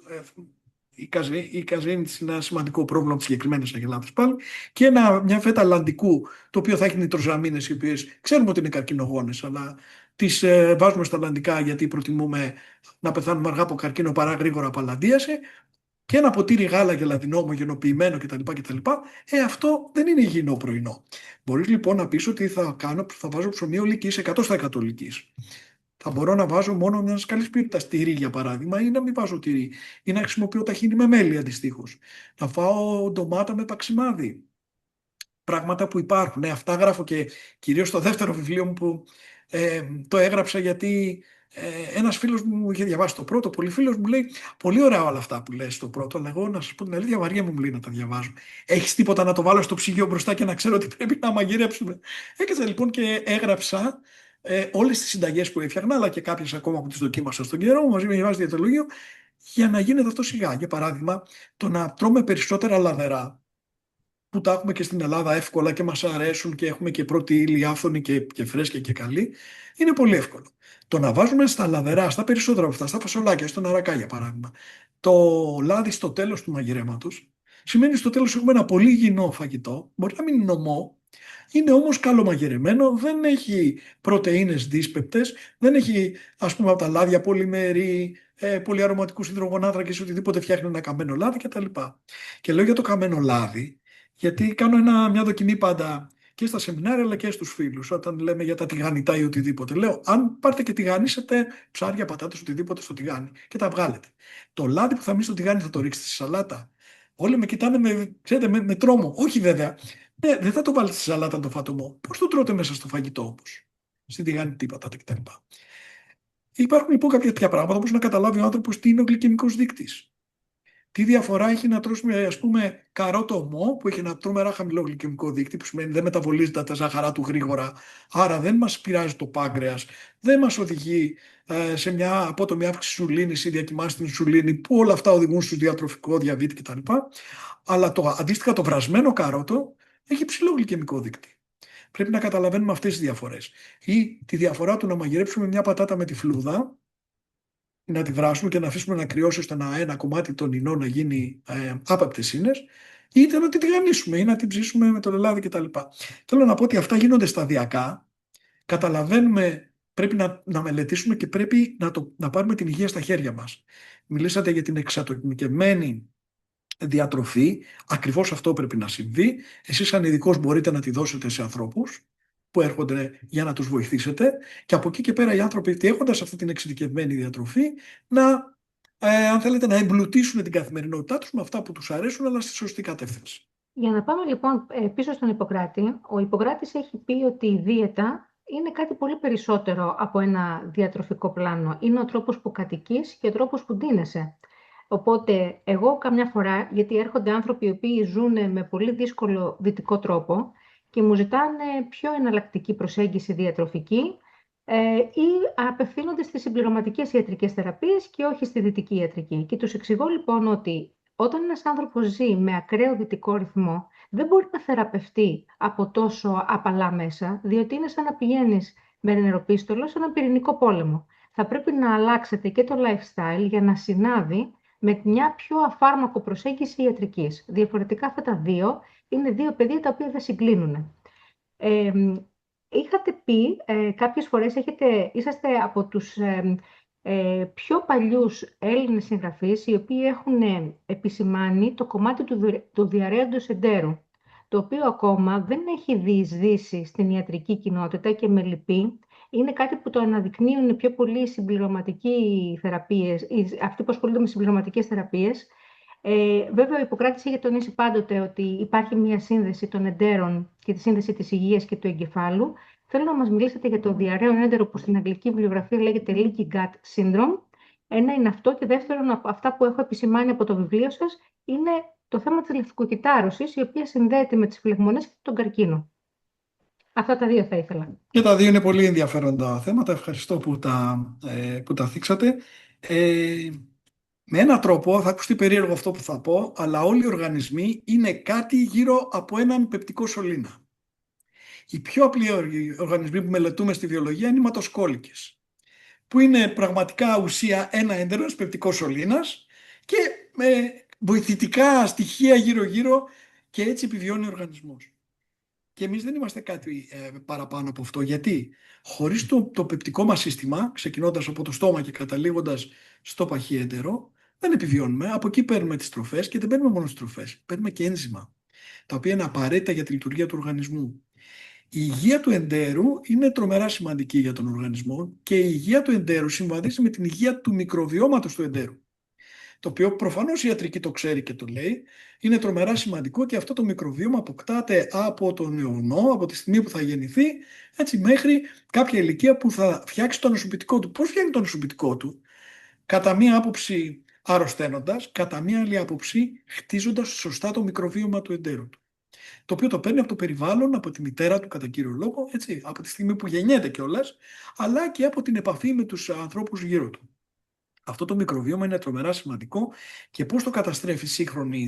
η καζεΐνη της είναι ένα σημαντικό πρόβλημα από τις συγκεκριμένες αγελάδες πάλι, και μια φέτα λαντικού, το οποίο θα έχει νητροζαμίνες, οι οποίες ξέρουμε ότι είναι καρκινογόνες, αλλά τις βάζουμε στα λαντικά γιατί προτιμούμε να πεθάνουμε αργά από καρκίνο παρά γρήγορα από αλαντίαση, και ένα ποτήρι γάλα γελαδινό, ομογενοποιημένο κτλ. Αυτό δεν είναι υγιεινό πρωινό. Μπορείς λοιπόν να πεις ότι θα βάζω ψωμί ολικής, 100% ολικής. Θα μπορώ να βάζω μόνο μια καλή πίρτα τυρί, για παράδειγμα, ή να μην βάζω τυρί, ή να χρησιμοποιώ ταχίνι με μέλι αντιστοίχως. Να φάω ντομάτα με παξιμάδι. Πράγματα που υπάρχουν. Αυτά γράφω και κυρίως στο δεύτερο βιβλίο μου, που το έγραψα γιατί ένας φίλος μου είχε διαβάσει το πρώτο, πολύ φίλος μου λέει: πολύ ωραία όλα αυτά που λες στο πρώτο, αλλά εγώ να σας πω την αλήθεια, βαριά μου λέει να τα διαβάζω. Έχεις τίποτα να το βάλω στο ψυγείο μπροστά και να ξέρω ότι πρέπει να μαγειρέψουμε? Έκατσα λοιπόν και έγραψα όλες τις συνταγές που έφτιαχνα, αλλά και κάποιες ακόμα που τις δοκίμασα στον καιρό μαζί με βάση διαιτολόγιο, για να γίνεται αυτό σιγά. Για παράδειγμα, το να τρώμε περισσότερα λαδερά, που τα έχουμε και στην Ελλάδα εύκολα και μας αρέσουν και έχουμε και πρώτη ύλη άφθονη και φρέσκια και καλή, είναι πολύ εύκολο. Το να βάζουμε στα λαδερά, στα περισσότερα από αυτά, στα φασολάκια, στον αρακά για παράδειγμα, το λάδι στο τέλος του μαγειρέματος, σημαίνει στο τέλος έχουμε ένα πολύ υγιεινό φαγητό, μπορεί να μην είναι νομό, είναι όμως καλομαγειρεμένο, δεν έχει πρωτεΐνες δύσπεπτες, δεν έχει, ας πούμε, από τα λάδια πολυμερή, πολυαρωματικούς υδρογονάνθρακες, οτιδήποτε φτιάχνει ένα καμμένο λάδι κτλ. Και λέω για το καμένο λάδι, γιατί κάνω μια δοκιμή πάντα και στα σεμινάρια αλλά και στους φίλους, όταν λέμε για τα τηγανιτά ή οτιδήποτε. Λέω, αν πάρετε και τηγανίσετε ψάρια, πατάτες, οτιδήποτε στο τηγάνι και τα βγάλετε, το λάδι που θα μείνει στο τηγάνι θα το ρίξετε στη σαλάτα? Όλοι με κοιτάνε με τρόμο. Όχι βέβαια. Δεν θα το βάλετε στη σαλάτα το φάτομο. Πώς το τρώτε μέσα στο φαγητό όμως? Στην τηγάνιτη πατάτα κτλ. Υπάρχουν λοιπόν κάποια τέτοια πράγματα, όπως να καταλάβει ο άνθρωπος τι είναι ο γλυκαιμικός δείκτης. Τι διαφορά έχει να τρώσουμε, ας πούμε, καρότο ομό, που έχει ένα τρομερά χαμηλό γλυκαιμικό δείκτη, που σημαίνει δεν μεταβολίζεται τα ζάχαρά του γρήγορα, άρα δεν μας πειράζει το πάγκρεας, δεν μας οδηγεί σε μια απότομη αύξηση σουλήνης ή διακυμάνσεις στην σουλήνη, που όλα αυτά οδηγούν στους διατροφικό διαβήτη κτλ. Αλλά αντίστοιχα το βρασμένο καρότο έχει ψηλό γλυκαιμικό δείκτη. Πρέπει να καταλαβαίνουμε αυτές τις διαφορές. Ή τη διαφορά του να μαγειρέψουμε μια πατάτα με τη φλούδα, να τη βράσουμε και να αφήσουμε να κρυώσει ώστε ένα κομμάτι των ινών να γίνει άπαπτες ίνες, είτε να την τηγανίσουμε ή να την ψήσουμε με το λάδι κτλ. Θέλω να πω ότι αυτά γίνονται σταδιακά. Καταλαβαίνουμε, πρέπει να μελετήσουμε και πρέπει να πάρουμε την υγεία στα χέρια μας. Μιλήσατε για την εξατομικευμένη διατροφή. Ακριβώς αυτό πρέπει να συμβεί. Εσείς σαν ειδικός μπορείτε να τη δώσετε σε ανθρώπους που έρχονται για να τους βοηθήσετε, και από εκεί και πέρα οι άνθρωποι, έχοντας αυτή την εξειδικευμένη διατροφή, αν θέλετε, να εμπλουτίσουν την καθημερινότητά τους με αυτά που τους αρέσουν, αλλά στη σωστή κατεύθυνση. Για να πάμε λοιπόν πίσω στον Ιπποκράτη, ο Ιπποκράτης έχει πει ότι η δίαιτα είναι κάτι πολύ περισσότερο από ένα διατροφικό πλάνο. Είναι ο τρόπος που κατοικείς και ο τρόπος που ντύνεσαι. Οπότε, εγώ καμιά φορά, γιατί έρχονται άνθρωποι οι οποίοι ζουν με πολύ δύσκολο δυτικό τρόπο και μου ζητάνε πιο εναλλακτική προσέγγιση διατροφική ή απευθύνονται στις συμπληρωματικές ιατρικές θεραπείες και όχι στη δυτική ιατρική. Και τους εξηγώ λοιπόν ότι όταν ένας άνθρωπος ζει με ακραίο δυτικό ρυθμό, δεν μπορεί να θεραπευτεί από τόσο απαλά μέσα, διότι είναι σαν να πηγαίνεις με νεροπίστολο σε έναν πυρηνικό πόλεμο. Θα πρέπει να αλλάξετε και το lifestyle για να συνάδει με μια πιο αφάρμακο προσέγγιση ιατρικής. Διαφορετικά αυτά τα δύο είναι δύο πεδία τα οποία δεν συγκλίνουν. Ε, είχατε πει κάποιες φορές, είσαστε από τους πιο παλιούς Έλληνες συγγραφείς οι οποίοι έχουν επισημάνει το κομμάτι του διαρρέοντος εντέρου, το οποίο ακόμα δεν έχει διεισδύσει στην ιατρική κοινότητα και με λυπεί. Είναι κάτι που το αναδεικνύουν πιο πολύ οι συμπληρωματικοί θεραπείες, αυτοί που ασχολούνται με συμπληρωματικές θεραπείες. Βέβαια, ο Ιπποκράτης είχε τονίσει πάντοτε ότι υπάρχει μια σύνδεση των εντέρων και τη σύνδεση της υγείας και του εγκεφάλου. Θέλω να μας μιλήσετε για το διαρρέον έντερο που στην αγγλική βιβλιογραφία λέγεται Leaky Gut Syndrome. Ένα είναι αυτό και δεύτερον, από αυτά που έχω επισημάνει από το βιβλίο σας, είναι το θέμα της λευκοκυτάρωσης, η οποία συνδέεται με τις φλεγμονές και τον καρκίνο. Αυτά τα δύο θα ήθελα. Και τα δύο είναι πολύ ενδιαφέροντα θέματα. Ευχαριστώ που τα θίξατε. Με έναν τρόπο, θα ακουστεί περίεργο αυτό που θα πω, αλλά όλοι οι οργανισμοί είναι κάτι γύρω από έναν πεπτικό σωλήνα. Οι πιο απλοί οργανισμοί που μελετούμε στη βιολογία είναι οι αιματοσκόλικες, που είναι πραγματικά ουσία ένα έντερο, ένας πεπτικός σωλήνας και με βοηθητικά στοιχεία γύρω-γύρω και έτσι επιβιώνει ο οργανισμός. Και εμείς δεν είμαστε κάτι παραπάνω από αυτό. Γιατί χωρίς το πεπτικό μας σύστημα, ξεκινώντας από το στόμα και καταλήγοντας στο παχύ έντερο, δεν επιβιώνουμε. Από εκεί παίρνουμε τις τροφές και δεν παίρνουμε μόνο τις τροφές. Παίρνουμε και ένζημα, τα οποία είναι απαραίτητα για τη λειτουργία του οργανισμού. Η υγεία του εντέρου είναι τρομερά σημαντική για τον οργανισμό και η υγεία του εντέρου συμβαδίζει με την υγεία του μικροβιώματος του εντέρου. Το οποίο προφανώς η ιατρική το ξέρει και το λέει, είναι τρομερά σημαντικό και αυτό το μικροβίωμα αποκτάται από τον νεονό, από τη στιγμή που θα γεννηθεί, έτσι μέχρι κάποια ηλικία που θα φτιάξει το νοσοποιητικό του. Πώς φτιάχνει το νοσοποιητικό του? Κατά μία άποψη αρρωσταίνοντας, κατά μία άλλη άποψη χτίζοντας σωστά το μικροβίωμα του εντέρου του. Το οποίο το παίρνει από το περιβάλλον, από τη μητέρα του κατά κύριο λόγο, έτσι, από τη στιγμή που γεννιέται κιόλας, αλλά και από την επαφή με τους ανθρώπους γύρω του. Αυτό το μικροβίωμα είναι τρομερά σημαντικό και πώς το καταστρέφει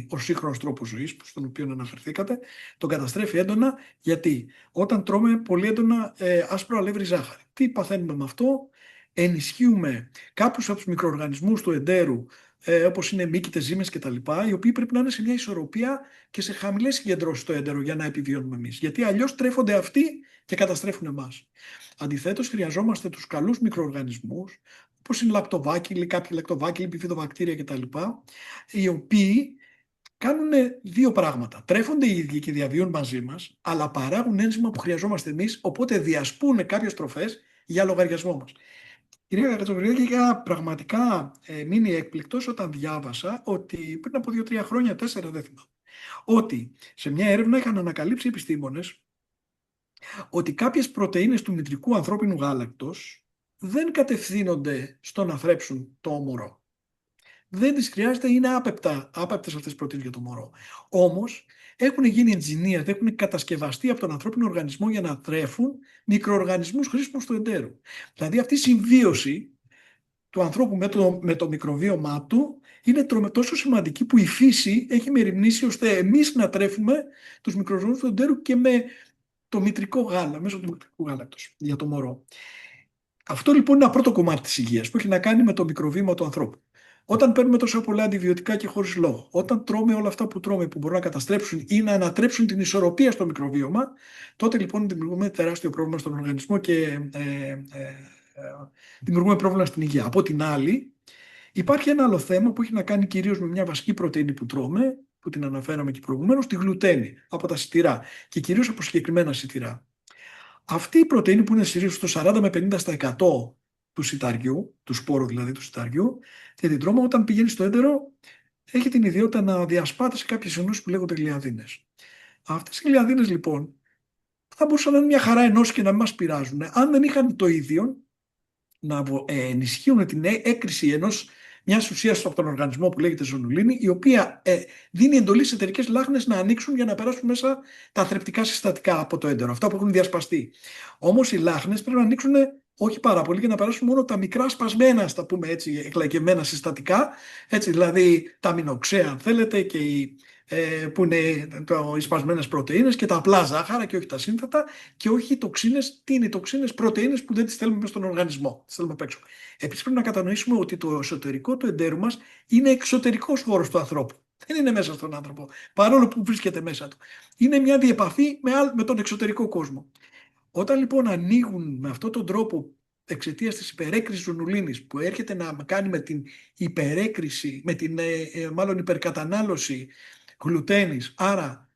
ο σύγχρονος τρόπος ζωής, στον οποίο αναφερθήκατε, το καταστρέφει έντονα γιατί όταν τρώμε πολύ έντονα άσπρο αλεύρι ζάχαρη. Τι παθαίνουμε με αυτό? Ενισχύουμε κάποιους από τους μικροοργανισμούς του εντέρου, όπως είναι μύκητες, ζύμες κτλ., οι οποίοι πρέπει να είναι σε μια ισορροπία και σε χαμηλές συγκεντρώσεις στο έντερο για να επιβιώνουμε εμείς. Γιατί αλλιώς τρέφονται αυτοί και καταστρέφουν εμάς. Αντιθέτως, χρειαζόμαστε τους καλούς μικροοργανισμούς, όπως είναι λακτοβάκιλοι, κάποιοι λακτοβάκιλοι, μπιφιδοβακτήρια κτλ., οι οποίοι κάνουν δύο πράγματα. Τρέφονται οι ίδιοι και διαβιούν μαζί μας, αλλά παράγουν ένζημα που χρειαζόμαστε εμείς, οπότε διασπούν κάποιες τροφές για λογαριασμό μας. Κυρία Κατσοβρίδη, είχα πραγματικά μείνει έκπληκτος όταν διάβασα ότι πριν από 2-3 χρόνια, 4 δεν θυμάμαι, ότι σε μια έρευνα είχαν ανακαλύψει οι επιστήμονες ότι κάποιες πρωτεΐνες του μητρικού ανθρώπινου γάλακτος δεν κατευθύνονται στο να θρέψουν το μωρό. Δεν τις χρειάζεται, είναι άπεπτες αυτές τις πρωτεΐνες για το μωρό. Όμως έχουν γίνει engineered, έχουν κατασκευαστεί από τον ανθρώπινο οργανισμό για να θρέφουν μικροοργανισμούς χρήσιμους του εντέρου. Δηλαδή αυτή η συμβίωση του ανθρώπου με το μικροβίωμά του είναι τόσο σημαντική που η φύση έχει μεριμνήσει ώστε εμείς να τρέφουμε τους μικροοργανισμούς του εντέρου και με το μητρικό γάλα, μέσω του μητρικού γάλακτος για το μωρό. Αυτό λοιπόν είναι ένα πρώτο κομμάτι της υγείας που έχει να κάνει με το μικροβίωμα του ανθρώπου. Όταν παίρνουμε τόσο πολλά αντιβιωτικά και χωρίς λόγο, όταν τρώμε όλα αυτά που τρώμε που μπορούν να καταστρέψουν ή να ανατρέψουν την ισορροπία στο μικροβίωμα, τότε λοιπόν δημιουργούμε τεράστιο πρόβλημα στον οργανισμό και δημιουργούμε πρόβλημα στην υγεία. Από την άλλη, υπάρχει ένα άλλο θέμα που έχει να κάνει κυρίως με μια βασική πρωτεΐνη που τρώμε, που την αναφέραμε και προηγουμένως, τη γλουτένη από τα σιτηρά και κυρίως από συγκεκριμένα σιτηρά. Αυτή η πρωτεΐνη που είναι κυρίως στο 40 με 50% του σιταριού, του σπόρου δηλαδή του σιταριού, και την τρώμε όταν πηγαίνει στο έντερο, έχει την ιδιότητα να διασπάται σε κάποιες ενώσεις που λέγονται γλιαδίνες. Αυτές οι γλιαδίνες λοιπόν θα μπορούσαν να είναι μια χαρά ενώσεις και να μην μας πειράζουν, αν δεν είχαν το ίδιο να ενισχύουν την έκρηση μιας ουσίας από τον οργανισμό που λέγεται ζωνουλίνη, η οποία δίνει εντολή σε εταιρικές λάχνες να ανοίξουν για να περάσουν μέσα τα θρεπτικά συστατικά από το έντερο, αυτά που έχουν διασπαστεί. Όμως οι λάχνες πρέπει να ανοίξουν όχι πάρα πολύ, για να περάσουν μόνο τα μικρά σπασμένα, στα πούμε έτσι, εκλαϊκευμένα συστατικά, έτσι, δηλαδή τα αμινοξέα αν θέλετε, και που είναι οι σπασμένες πρωτεΐνες και τα απλά ζάχαρα και όχι τα σύνθετα, και όχι οι τοξίνες. Τι είναι οι τοξίνες? Πρωτεΐνες που δεν τις θέλουμε μέσα στον οργανισμό, τις θέλουμε απ' έξω. Επίσης πρέπει να κατανοήσουμε ότι το εσωτερικό του εντέρου μας είναι εξωτερικός χώρος του ανθρώπου. Δεν είναι μέσα στον άνθρωπο, παρόλο που βρίσκεται μέσα του. Είναι μια διεπαφή με τον εξωτερικό κόσμο. Όταν λοιπόν ανοίγουν με αυτόν τον τρόπο, εξαιτίας της υπερέκρησης ζωνουλίνης, που έρχεται να κάνει με την υπερέκρηση, με την μάλλον υπερκατανάλωση γλουτένης, άρα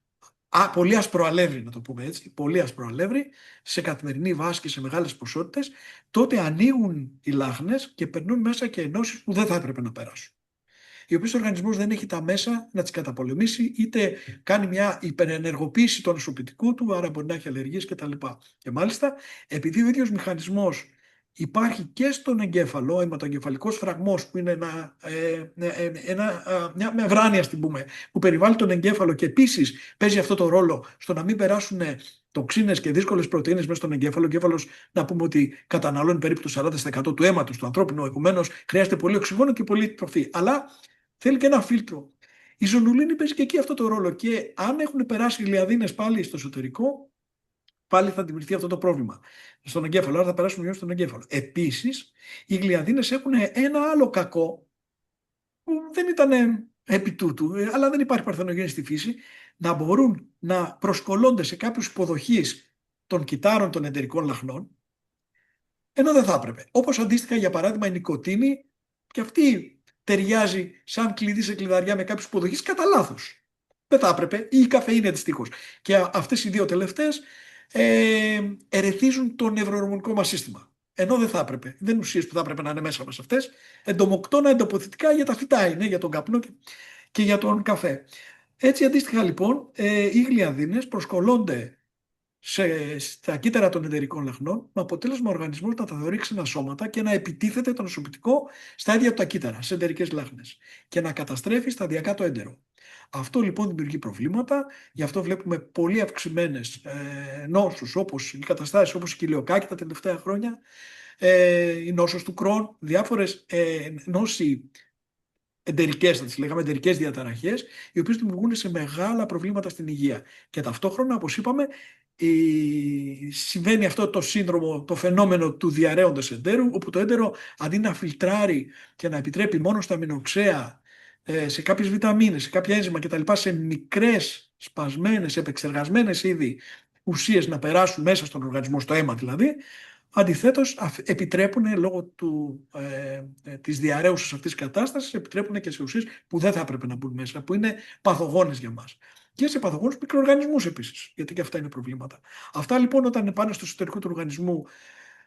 πολύ ασπροαλεύρι, να το πούμε έτσι, πολύ ασπροαλεύρι, σε καθημερινή βάση και σε μεγάλες ποσότητες, τότε ανοίγουν οι λάχνες και περνούν μέσα και ενώσεις που δεν θα έπρεπε να περάσουν, οι οποίες ο οργανισμός δεν έχει τα μέσα να τις καταπολεμήσει, είτε κάνει μια υπερενεργοποίηση του νοσοποιητικού του, άρα μπορεί να έχει αλλεργίες κτλ. Και μάλιστα, επειδή ο ίδιος μηχανισμός υπάρχει και στον εγκέφαλο, ο αιματοεγκεφαλικός φραγμός, που είναι μια μεμβράνη, ας την πούμε, που περιβάλλει τον εγκέφαλο και επίσης παίζει αυτό το ρόλο στο να μην περάσουν τοξίνες και δύσκολες πρωτεΐνες μέσα στον εγκέφαλο. Ο εγκέφαλος, να πούμε ότι καταναλώνει περίπου το 40% του αίματος του ανθρώπινου, επομένως χρειάζεται πολύ οξυγόνο και πολύ τροφή. Αλλά θέλει και ένα φίλτρο. Η ζωνουλίνη παίζει και εκεί αυτό το ρόλο, και αν έχουν περάσει οι γλιαδίνες πάλι στο εσωτερικό, πάλι θα δημιουργηθεί αυτό το πρόβλημα στον εγκέφαλο, άρα θα περάσουν μειώσεις στον εγκέφαλο. Επίσης, οι γλιαδίνες έχουν ένα άλλο κακό που δεν ήταν επί τούτου, αλλά δεν υπάρχει παρθενογέννη στη φύση, να μπορούν να προσκολώνται σε κάποιους υποδοχείς των κυτάρων των εντερικών λαχνών, ενώ δεν θα έπρεπε. Όπως αντίστοιχα, για παράδειγμα, η νοικοτήνη, και αυτή ταιριάζει σαν κλειδί σε κλειδαριά με κάποιους υποδοχείς κατά λάθος. Δεν θα έπρεπε, ή η καφεΐνη αντιστοίχως. Και αυτές οι δύο τελευταίες ερεθίζουν το νευροορμονικό μας σύστημα. Ενώ δεν θα έπρεπε. Δεν είναι ουσίες που θα έπρεπε να είναι μέσα μας αυτές. Εντομοκτώνα, εντοποθητικά για τα φυτά είναι, για τον καπνό και για τον καφέ. Έτσι αντίστοιχα λοιπόν, οι γλιαδίνες προσκολώνται στα κύτταρα των εντερικών λαχνών, με αποτέλεσμα ο οργανισμός να τα θεωρεί ξένα σώματα και να επιτίθεται το νοσοποιητικό στα ίδια του τα κύτταρα, σε εντερικές λάχνες, και να καταστρέφει σταδιακά το έντερο. Αυτό λοιπόν δημιουργεί προβλήματα, γι' αυτό βλέπουμε πολύ αυξημένες νόσους, όπως οι καταστάσεις όπως η κοιλιοκάκη τα τελευταία χρόνια, η νόσος του Κρόν, διάφορες νόσοι εντερικές, θα τις λέγαμε, εντερικές διαταραχές, οι οποίες δημιουργούν σε μεγάλα προβλήματα στην υγεία. Και ταυτόχρονα, όπως είπαμε, συμβαίνει αυτό το σύνδρομο, το φαινόμενο του διαρρέοντος εντέρου, όπου το έντερο, αντί να φιλτράρει και να επιτρέπει μόνο στα αμινοξέα, σε κάποιες βιταμίνες, σε κάποια ένζημα κτλ., σε μικρές, σπασμένες, επεξεργασμένες ήδη ουσίες να περάσουν μέσα στον οργανισμό, στο αίμα δηλαδή, αντιθέτως επιτρέπουν λόγω της διαρρέουσας αυτής της κατάστασης, επιτρέπουν και σε ουσίες που δεν θα έπρεπε να μπουν μέσα, που είναι παθογόνες για μας. Και σε παθογόνους μικροοργανισμούς επίσης, γιατί και αυτά είναι προβλήματα. Αυτά λοιπόν, όταν πάνε στο εσωτερικό του οργανισμού,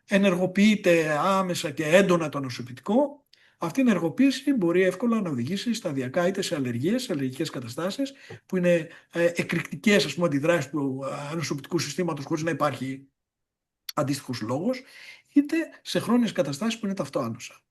ενεργοποιείται άμεσα και έντονα το νοσοποιητικό. Αυτή η ενεργοποίηση μπορεί εύκολα να οδηγήσει σταδιακά είτε σε αλλεργίες, σε αλλεργικές καταστάσεις, που είναι εκρηκτικές, ας πούμε, αντιδράσεις του νοσοποιητικού συστήματος χωρίς να υπάρχει αντίστοιχος λόγος, είτε σε χρόνιες καταστάσεις που είναι ταυτόάνοσα.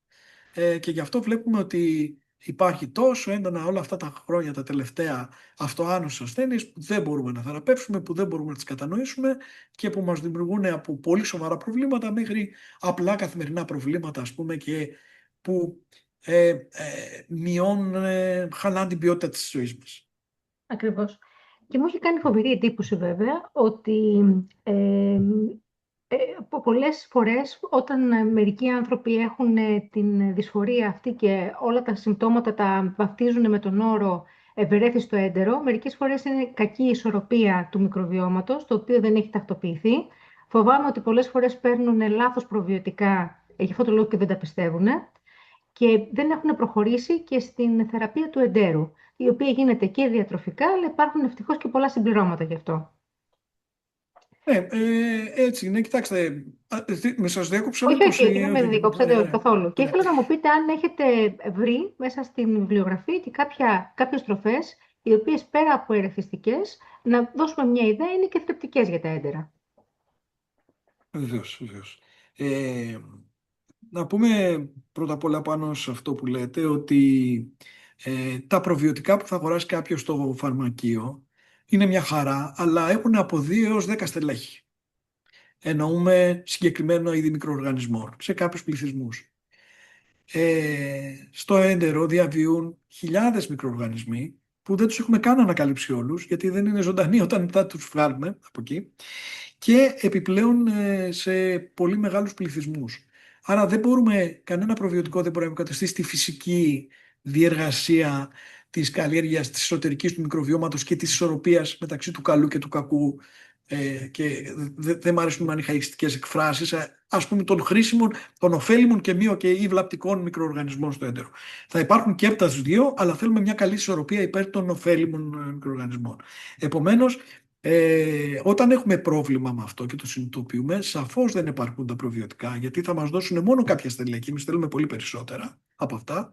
Και γι' αυτό βλέπουμε ότι υπάρχει τόσο έντονα όλα αυτά τα χρόνια, τα τελευταία, αυτοάνωσες ασθένειες που δεν μπορούμε να θεραπεύσουμε, που δεν μπορούμε να τις κατανοήσουμε και που μας δημιουργούν από πολύ σοβαρά προβλήματα μέχρι απλά καθημερινά προβλήματα, ας πούμε, και που μειώνουν, χαλάνε την ποιότητα της ζωής μας. Ακριβώς. Και μου έχει κάνει φοβερή εντύπωση βέβαια ότι πολλές φορές όταν μερικοί άνθρωποι έχουν την δυσφορία αυτή και όλα τα συμπτώματα τα βαφτίζουν με τον όρο ευερέθιστο έντερο, μερικές φορές είναι κακή η ισορροπία του μικροβιώματος, το οποίο δεν έχει τακτοποιηθεί. Φοβάμαι ότι πολλές φορές παίρνουν λάθος προβιωτικά, γι' αυτό το λόγο και δεν τα πιστεύουν, και δεν έχουν προχωρήσει και στην θεραπεία του εντέρου, η οποία γίνεται και διατροφικά, αλλά υπάρχουν ευτυχώς και πολλά συμπληρώματα γι' αυτό. Έτσι είναι. Κοιτάξτε, με σας διέκοψα. Όχι, δεν με διέκοψατε καθόλου. Και Ναι. ήθελα να μου πείτε αν έχετε βρει μέσα στην βιβλιογραφία και κάποιες τροφές, οι οποίες πέρα από ερεθιστικές, να δώσουμε μια ιδέα, είναι και θρεπτικές για τα έντερα. Βεβαίως, βεβαίως. Ε, να πούμε πρώτα απ' όλα πάνω σε αυτό που λέτε ότι τα προβιωτικά που θα αγοράσει κάποιος στο φαρμακείο είναι μια χαρά, αλλά έχουν από 2 έως 10 στελέχη. Εννοούμε συγκεκριμένο είδη μικροοργανισμών σε κάποιους πληθυσμούς. Στο έντερο διαβιούν χιλιάδες μικροοργανισμοί που δεν τους έχουμε καν ανακαλύψει όλους, γιατί δεν είναι ζωντανοί όταν θα τους βγάλουμε από εκεί, και επιπλέον σε πολύ μεγάλους πληθυσμούς. Άρα δεν μπορούμε, κανένα προβιωτικό δεν μπορεί να υποκαταστήσει τη φυσική διεργασία της καλλιέργειας της εσωτερικής του μικροβιώματος και της ισορροπίας μεταξύ του καλού και του κακού, και δεν μ' αρέσουν οι μανιχαϊστικές εκφράσεις, ας πούμε των χρήσιμων, των ωφέλιμων και μη και ή βλαπτικών μικροοργανισμών στο έντερο. Θα υπάρχουν και από τα δύο, αλλά θέλουμε μια καλή ισορροπία υπέρ των ωφέλιμων μικροοργανισμών. Επομένως, όταν έχουμε πρόβλημα με αυτό και το συνειδητοποιούμε, σαφώς δεν υπάρχουν τα προβιωτικά, γιατί θα μας δώσουν μόνο κάποια στελέχη. Εμείς θέλουμε πολύ περισσότερα από αυτά.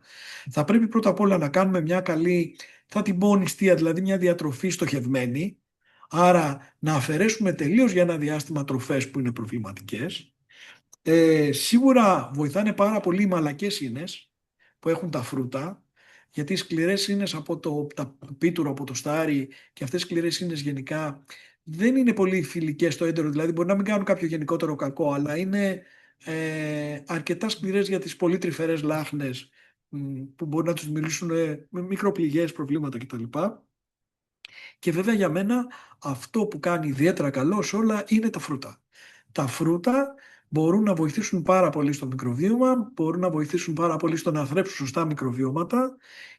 Θα πρέπει πρώτα απ' όλα να κάνουμε μια καλή, θα την πω νηστεία, δηλαδή μια διατροφή στοχευμένη. Άρα να αφαιρέσουμε τελείως για ένα διάστημα τροφές που είναι προβληματικές. Σίγουρα βοηθάνε πάρα πολύ οι μαλακές ίνες που έχουν τα φρούτα, γιατί οι σκληρές ίνες από τα πίτουρο, από το στάρι, και αυτές οι σκληρές ίνες γενικά δεν είναι πολύ φιλικές στο έντερο, δηλαδή μπορεί να μην κάνουν κάποιο γενικότερο κακό, αλλά είναι αρκετά σκληρές για τις πολύ τρυφερές λάχνες, που μπορεί να τους μιλήσουν με μικροπληγές, προβλήματα κτλ. Και βέβαια για μένα αυτό που κάνει ιδιαίτερα καλό σε όλα είναι τα φρούτα. Τα φρούτα μπορούν να βοηθήσουν πάρα πολύ στο μικροβίωμα, μπορούν να βοηθήσουν πάρα πολύ στο να θρέψουν σωστά μικροβιώματα,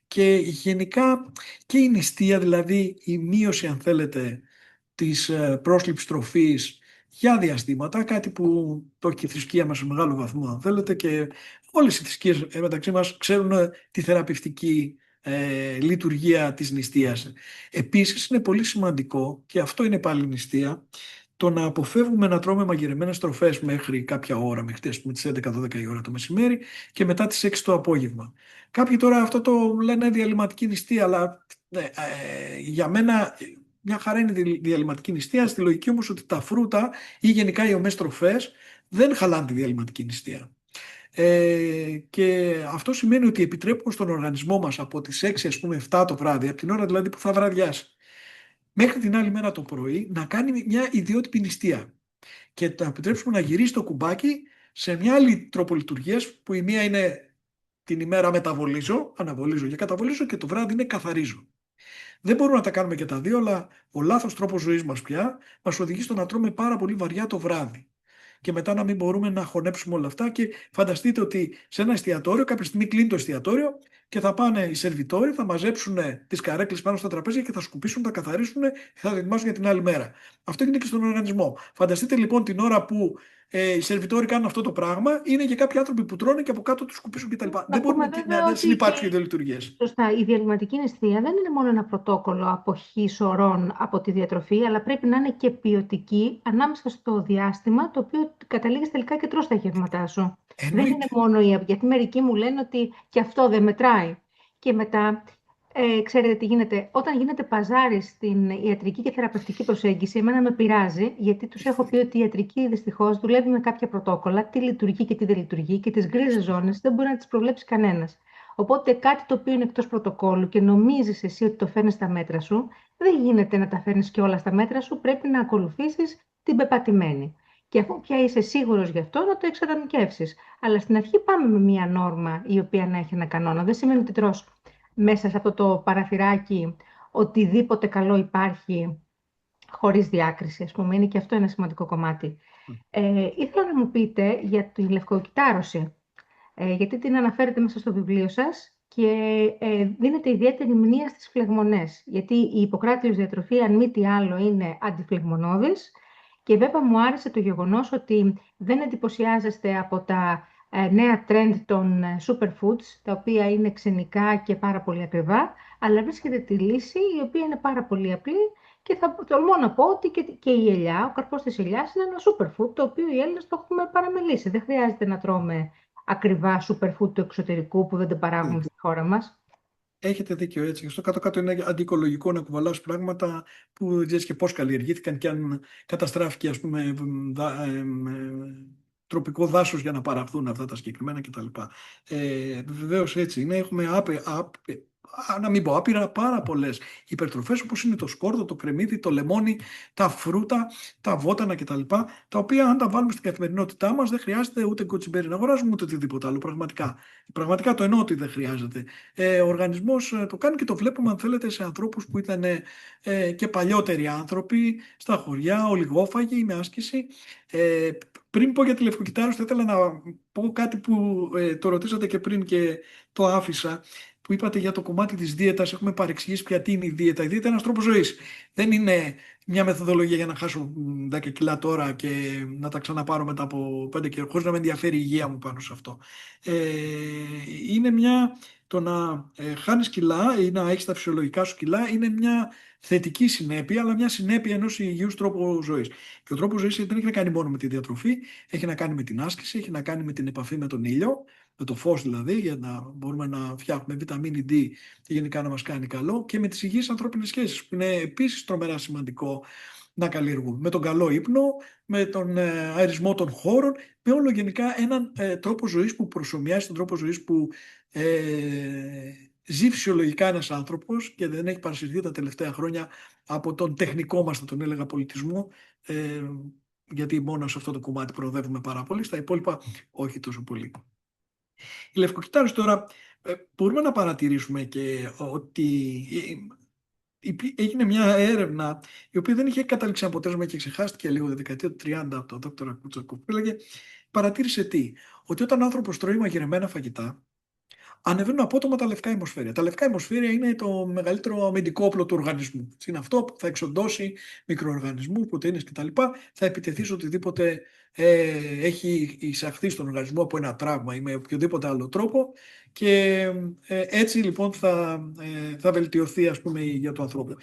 και γενικά και η νηστεία, δηλαδή η μείωση αν θέλετε της πρόσληψης τροφής για διαστήματα, κάτι που το έχει και η θρησκεία μας σε μεγάλο βαθμό αν θέλετε, και όλες οι θρησκείες μεταξύ μας ξέρουν τη θεραπευτική λειτουργία της νηστείας. Επίσης είναι πολύ σημαντικό, και αυτό είναι πάλι νηστεία, το να αποφεύγουμε να τρώμε μαγειρεμένες τροφές μέχρι κάποια ώρα, μέχρι τις 11-12 η ώρα το μεσημέρι και μετά τις 6 το απόγευμα. Κάποιοι τώρα αυτό το λένε διαλυματική νηστεία, αλλά για μένα μια χαρά είναι η διαλυματική νηστεία, στη λογική όμως ότι τα φρούτα ή γενικά οι ομές τροφές δεν χαλάνε τη διαλυματική νηστεία. Και αυτό σημαίνει ότι επιτρέπουμε στον οργανισμό μας από τις 6 ας πούμε 7 το βράδυ, από την ώρα δηλαδή που θα βραδιάσει, μέχρι την άλλη μέρα το πρωί να κάνει μια ιδιότυπη νηστεία και να επιτρέψουμε να γυρίσει το κουμπάκι σε μια άλλη τρόπο λειτουργίας, που η μία είναι την ημέρα μεταβολίζω, αναβολίζω και καταβολίζω, και το βράδυ είναι καθαρίζω. Δεν μπορούμε να τα κάνουμε και τα δύο, αλλά ο λάθος τρόπος ζωής μας πια μας οδηγεί στο να τρώμε πάρα πολύ βαριά το βράδυ. Και μετά να μην μπορούμε να χωνέψουμε όλα αυτά. Και φανταστείτε ότι σε ένα εστιατόριο, κάποια στιγμή κλείνει το εστιατόριο και θα πάνε οι σερβιτόροι, θα μαζέψουν τις καρέκλες πάνω στα τραπέζια και θα σκουπίσουν, θα καθαρίσουν και θα τα ετοιμάσουν για την άλλη μέρα. Αυτό γίνεται και στον οργανισμό. Φανταστείτε λοιπόν την ώρα που οι σερβιτόροι κάνουν αυτό το πράγμα, είναι και κάποιοι άνθρωποι που τρώνε και από κάτω τους σκουπίσουν κτλ. Δεν μπορούμε να συνυπάρξουν οι δύο λειτουργίες. Σωστά, η διαλυματική νηστεία δεν είναι μόνο ένα πρωτόκολλο αποχής ωρών από τη διατροφή, αλλά πρέπει να είναι και ποιοτική ανάμεσα στο διάστημα το οποίο καταλήγεις τελικά και τρως τα γεύματά σου. Δεν είναι μόνο γιατί μερικοί μου λένε ότι και αυτό δεν μετράει. Και μετά, ξέρετε τι γίνεται, όταν γίνεται παζάρι στην ιατρική και θεραπευτική προσέγγιση, εμένα με πειράζει, γιατί τους έχω πει ότι η ιατρική δυστυχώς δουλεύει με κάποια πρωτόκολλα, τι λειτουργεί και τι δεν λειτουργεί, και τις γκρίζες ζώνες δεν μπορεί να τις προβλέψει κανένας. Οπότε κάτι το οποίο είναι εκτός πρωτοκόλλου και νομίζεις εσύ ότι το φέρνεις στα μέτρα σου, δεν γίνεται να τα φέρνεις και όλα στα μέτρα σου, πρέπει να ακολουθήσεις την πεπατημένη. Και αφού πια είσαι σίγουρος γι' αυτό, να το εξατομικεύσεις. Αλλά στην αρχή πάμε με μία νόρμα η οποία να έχει ένα κανόνα. Δεν σημαίνει ότι τρως μέσα σε αυτό το παραθυράκι οτιδήποτε καλό υπάρχει χωρίς διάκριση, ας πούμε. Είναι και αυτό ένα σημαντικό κομμάτι. Ήθελα να μου πείτε για τη λευκοκυτάρωση. Γιατί την αναφέρετε μέσα στο βιβλίο σας και δίνετε ιδιαίτερη μνήμα στις φλεγμονές. Γιατί η Ιπποκράτειος διατροφή, αν μη τι άλλο, είναι αντιφλεγμονώδης, και βέβαια μου άρεσε το γεγονός ότι δεν εντυπωσιάζεστε από τα νέα trend των superfoods, τα οποία είναι ξενικά και πάρα πολύ ακριβά, αλλά βρίσκεται τη λύση η οποία είναι πάρα πολύ απλή, και θα τολμώ να πω ότι και η ελιά, ο καρπός της ελιάς είναι ένα superfood, το οποίο οι Έλληνες το έχουμε παραμελήσει. Δεν χρειάζεται να τρώμε ακριβά superfood του εξωτερικού που δεν το παράγουμε στη χώρα μας. Έχετε δίκιο έτσι. Στο κάτω-κάτω είναι αντιοικολογικό να κουβαλάς πράγματα που δεν ξέρεις και πώς καλλιεργήθηκαν και αν καταστράφηκε, ας πούμε, τροπικό δάσος για να παραχθούν αυτά τα συγκεκριμένα κτλ. Βεβαίως έτσι είναι. Έχουμε να μην πω άπειρα, πάρα πολλές υπερτροφές όπως είναι το σκόρδο, το κρεμμύδι, το λεμόνι, τα φρούτα, τα βότανα κτλ. Τα οποία αν τα βάλουμε στην καθημερινότητά μας δεν χρειάζεται ούτε κοτσιμπέρι να αγοράζουμε ούτε οτιδήποτε άλλο. Πραγματικά. Πραγματικά το εννοώ ότι δεν χρειάζεται. Ο οργανισμός το κάνει και το βλέπουμε αν θέλετε σε ανθρώπους που ήταν και παλιότεροι άνθρωποι στα χωριά, ολιγόφαγοι με άσκηση. Πριν πω για τη λευκοκυτάρους θα ήθελα να πω κάτι που το ρωτήσατε και πριν και το άφησα, που είπατε για το κομμάτι της δίαιτας. Έχουμε παρεξηγήσει ποια τι είναι η δίαιτα. Η δίαιτα είναι ένας τρόπος ζωής. Δεν είναι μια μεθοδολογία για να χάσω 10 κιλά τώρα και να τα ξαναπάρω μετά από 5 κιλά, χωρίς να με ενδιαφέρει η υγεία μου πάνω σε αυτό. Είναι το να χάνεις κιλά ή να έχεις τα φυσιολογικά σου κιλά είναι μια θετική συνέπεια, αλλά μια συνέπεια ενός υγιούς τρόπου ζωής. Και ο τρόπος ζωής δεν έχει να κάνει μόνο με τη διατροφή, έχει να κάνει με την άσκηση, έχει να κάνει με την επαφή με τον ήλιο, με το φως δηλαδή, για να μπορούμε να φτιάχνουμε βιταμίνη D και γενικά να μας κάνει καλό, και με τις υγιείς ανθρώπινες σχέσεις, που είναι επίσης τρομερά σημαντικό να καλλιεργούμε. Με τον καλό ύπνο, με τον αερισμό των χώρων, με όλο γενικά έναν τρόπο ζωής που προσομοιάζει τον τρόπο ζωής που ζει φυσιολογικά ένας άνθρωπος και δεν έχει παρασυρθεί τα τελευταία χρόνια από τον τεχνικό μας, θα τον έλεγα, πολιτισμό, γιατί μόνο σε αυτό το κομμάτι προοδεύουμε πάρα πολύ, στα υπόλοιπα όχι τόσο πολύ. Οι λευκοκυτάρες τώρα μπορούμε να παρατηρήσουμε και ότι έγινε μια έρευνα η οποία δεν είχε καταλήξει αποτέλεσμα και ξεχάστηκε λίγο τη δεκαετία του 30 από τον δόκτωρα Κούτσακοφ, που έλεγε, παρατήρησε τι, ότι όταν ο άνθρωπος τρώει μαγειρεμένα φαγητά, ανεβαίνουν απότομα τα λευκά αιμοσφαίρια. Τα λευκά αιμοσφαίρια είναι το μεγαλύτερο αμυντικό όπλο του οργανισμού. Είναι αυτό που θα εξοντώσει μικροοργανισμούς, πρωτεΐνες κτλ. Θα επιτεθεί σε οτιδήποτε έχει εισαχθεί στον οργανισμό από ένα τραύμα ή με οποιοδήποτε άλλο τρόπο, και έτσι λοιπόν θα βελτιωθεί, ας πούμε, η υγεία του ανθρώπου.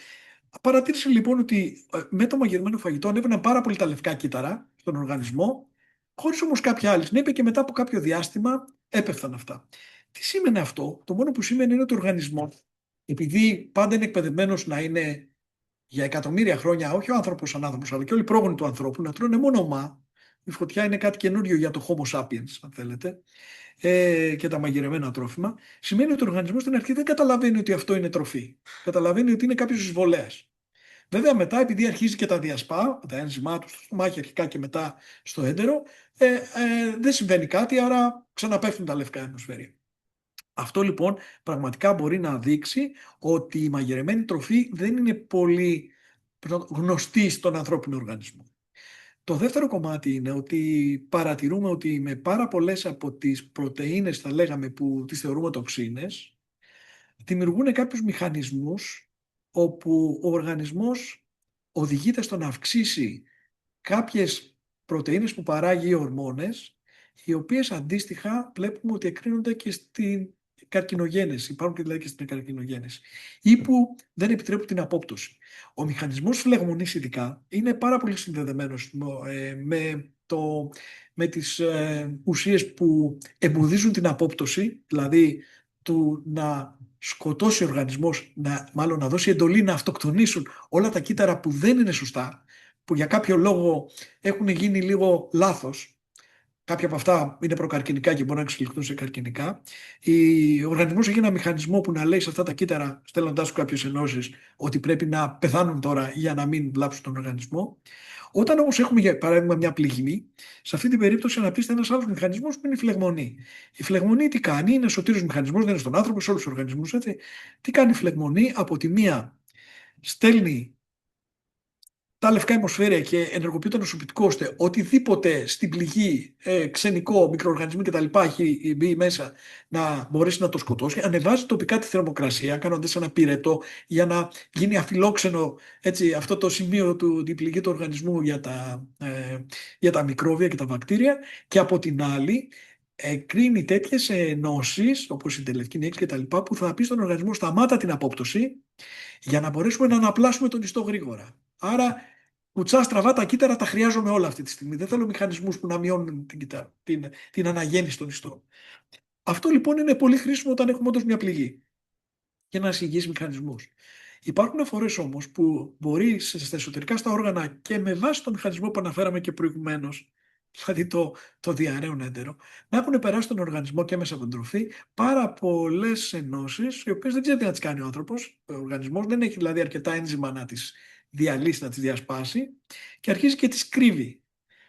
Παρατήρησε λοιπόν ότι με το μαγειρεμένο φαγητό ανέβαιναν πάρα πολύ τα λευκά κύτταρα στον οργανισμό, χωρίς όμως κάποια άλλη συνέπεια, και μετά από κάποιο διάστημα έπεφταν αυτά. Τι σήμαινε αυτό? Το μόνο που σήμαινε είναι ότι ο οργανισμός, επειδή πάντα είναι εκπαιδευμένος να είναι για εκατομμύρια χρόνια, όχι ο άνθρωπος σαν άνθρωπος, αλλά και όλοι οι πρόγονοι του ανθρώπου, να τρώνε μόνο μα. Η φωτιά είναι κάτι καινούριο για το Homo sapiens, αν θέλετε, και τα μαγειρεμένα τρόφιμα. Σημαίνει ότι ο οργανισμός στην αρχή δεν καταλαβαίνει ότι αυτό είναι τροφή. Καταλαβαίνει ότι είναι κάποιος εισβολέας. Βέβαια μετά, επειδή αρχίζει και τα διασπά, τα ένζυμά του στο στομάχι αρχικά και μετά στο έντερο, δεν συμβαίνει κάτι, άρα ξαναπέφτουν τα λευκά αιμοσφαίρια. Αυτό λοιπόν πραγματικά μπορεί να δείξει ότι η μαγειρεμένη τροφή δεν είναι πολύ γνωστή στον ανθρώπινο οργανισμό. Το δεύτερο κομμάτι είναι ότι παρατηρούμε ότι με πάρα πολλές από τις πρωτεΐνες, θα λέγαμε, που τις θεωρούμε τοξίνες, δημιουργούν κάποιους μηχανισμούς όπου ο οργανισμός οδηγείται στο να αυξήσει κάποιες πρωτεΐνες που παράγει οι ορμόνες, οι οποίες αντίστοιχα βλέπουμε ότι εκκρίνονται και στην καρκινογένεση, υπάρχουν και δηλαδή και στην καρκινογένεση, ή που δεν επιτρέπουν την απόπτωση. Ο μηχανισμός φλεγμονής ειδικά είναι πάρα πολύ συνδεδεμένος με τις ουσίες που εμποδίζουν την απόπτωση, δηλαδή του να σκοτώσει ο οργανισμός, μάλλον να δώσει εντολή να αυτοκτονήσουν όλα τα κύτταρα που δεν είναι σωστά, που για κάποιο λόγο έχουν γίνει λίγο λάθος. Κάποια από αυτά είναι προκαρκινικά και μπορούν να εξελιχθούν σε καρκινικά. Ο οργανισμός έχει ένα μηχανισμό που να λέει σε αυτά τα κύτταρα, στέλνοντάς του κάποιες ενώσεις, ότι πρέπει να πεθάνουν τώρα για να μην βλάψουν τον οργανισμό. Όταν όμως έχουμε για παράδειγμα μια πληγμή, σε αυτή την περίπτωση αναπτύσσεται ένας άλλος μηχανισμός που είναι η φλεγμονή. Η φλεγμονή τι κάνει? Είναι σωτήριος μηχανισμός, δεν είναι στον άνθρωπο, σε όλους τους οργανισμούς, έτσι. Τι κάνει η φλεγμονή? Από τη μία στέλνει τα λευκά αιμοσφαίρια και ενεργοποιεί το νοσοποιητικό, ώστε οτιδήποτε στην πληγή, ξενικό, μικροοργανισμοί κτλ. Έχει μπει μέσα να μπορέσει να το σκοτώσει. Ανεβάζει τοπικά τη θερμοκρασία, κάνοντας ένα πυρετό για να γίνει αφιλόξενο, έτσι, αυτό το σημείο την πληγή του οργανισμού για τα μικρόβια και τα βακτήρια. Και από την άλλη, κρίνει τέτοιες ενώσεις, όπως η τελευκή και τα λοιπά, που θα πει στον οργανισμό σταμάτα την απόπτωση, για να μπορέσουμε να αναπλάσουμε τον ιστό γρήγορα. Άρα, κουτσά στραβά τα κύτταρα τα χρειάζομαι όλα αυτή τη στιγμή. Δεν θέλω μηχανισμούς που να μειώνουν την αναγέννηση των ιστών. Αυτό λοιπόν είναι πολύ χρήσιμο όταν έχουμε όντως μια πληγή. και ένας υγιής μηχανισμός. Υπάρχουν φορές όμως που μπορεί στα εσωτερικά στα όργανα και με βάση το μηχανισμό που αναφέραμε και προηγουμένως, δηλαδή το διαρρέον έντερο, να έχουν περάσει τον οργανισμό και μέσα από την τροφή πάρα πολλές ενώσεις, οι οποίες δεν ξέρει τι να τις κάνει ο άνθρωπος. Ο οργανισμός δεν έχει δηλαδή αρκετά ένζημα να τις διαλύσει, να τις διασπάσει και αρχίζει και τις κρύβει.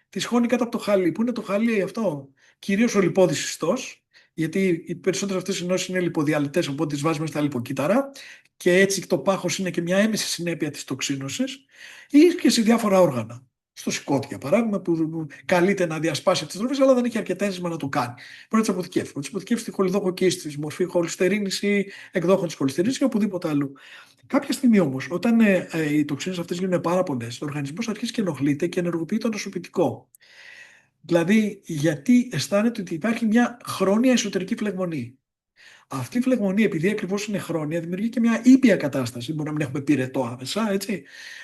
Τις χώνει κάτω από το χαλί. Πού είναι το χαλί αυτό? Κυρίως ο λιπόδης ιστός, γιατί οι περισσότερες αυτές οι ενώσεις είναι λιποδιαλυτές, οπότε τις βάζουμε στα λιποκύτταρα και έτσι το πάχος είναι και μια έμεση συνέπεια της τοξίνωσης, ή και σε διάφορα όργανα. Στο σηκώτη, για παράδειγμα, που καλείται να διασπάσει αυτές τις τροφές, αλλά δεν έχει αρκετά ένζημα να το κάνει. Μπορεί να τις αποθηκεύσει. Να τις αποθηκεύσει στη χολιδόκοκίστη, στη μορφή χολυστερίνης ή εκδόχων της χολυστερίνης ή οπουδήποτε αλλού. Κάποια στιγμή όμως, όταν οι τοξίνες αυτές γίνουν πάρα πολλές, ο οργανισμός αρχίζει και ενοχλείται και ενεργοποιεί το νοσοποιητικό. Δηλαδή, γιατί αισθάνεται ότι υπάρχει μια χρόνια εσωτερική φλεγμονή. Αυτή η φλεγμονή, επειδή ακριβώς είναι χρόνια, δημιουργεί και μια ήπια κατάσταση. Μπορεί να μην έχουμε πυρετό άμεσα, έτσι.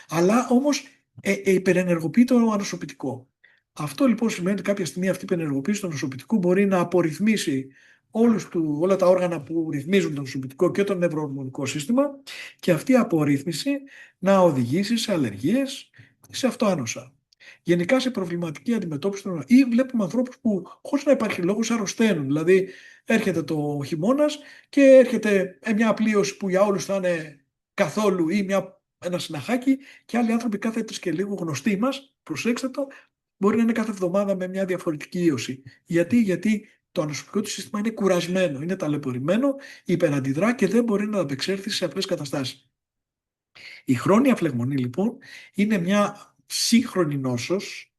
Αλλά όμως υπερενεργοποιεί το ανοσοποιητικό. Αυτό λοιπόν σημαίνει ότι κάποια στιγμή αυτή η υπερενεργοποίηση του νοσοποιητικού μπορεί να απορριθμίσει όλα τα όργανα που ρυθμίζουν το νοσοποιητικό και το νευροορμονικό σύστημα και αυτή η απορρίθμιση να οδηγήσει σε αλλεργίες, σε αυτοάνοσα. Γενικά σε προβληματική αντιμετώπιση των ή βλέπουμε ανθρώπους που χωρίς να υπάρχει λόγος αρρωσταίνουν. Δηλαδή έρχεται το χειμώνας και έρχεται μια απλείωση που για όλους θα είναι καθόλου ή ένα συναχάκι και άλλοι άνθρωποι κάθε τρεις και λίγο γνωστοί μας, προσέξτε το, μπορεί να είναι κάθε εβδομάδα με μια διαφορετική ίωση. Γιατί το ανοσοποιητικό του σύστημα είναι κουρασμένο, είναι ταλαιπωρημένο, υπεραντιδρά και δεν μπορεί να ανταπεξέλθει σε απλές καταστάσεις. Η χρόνια φλεγμονή λοιπόν είναι μια σύγχρονη νόσος,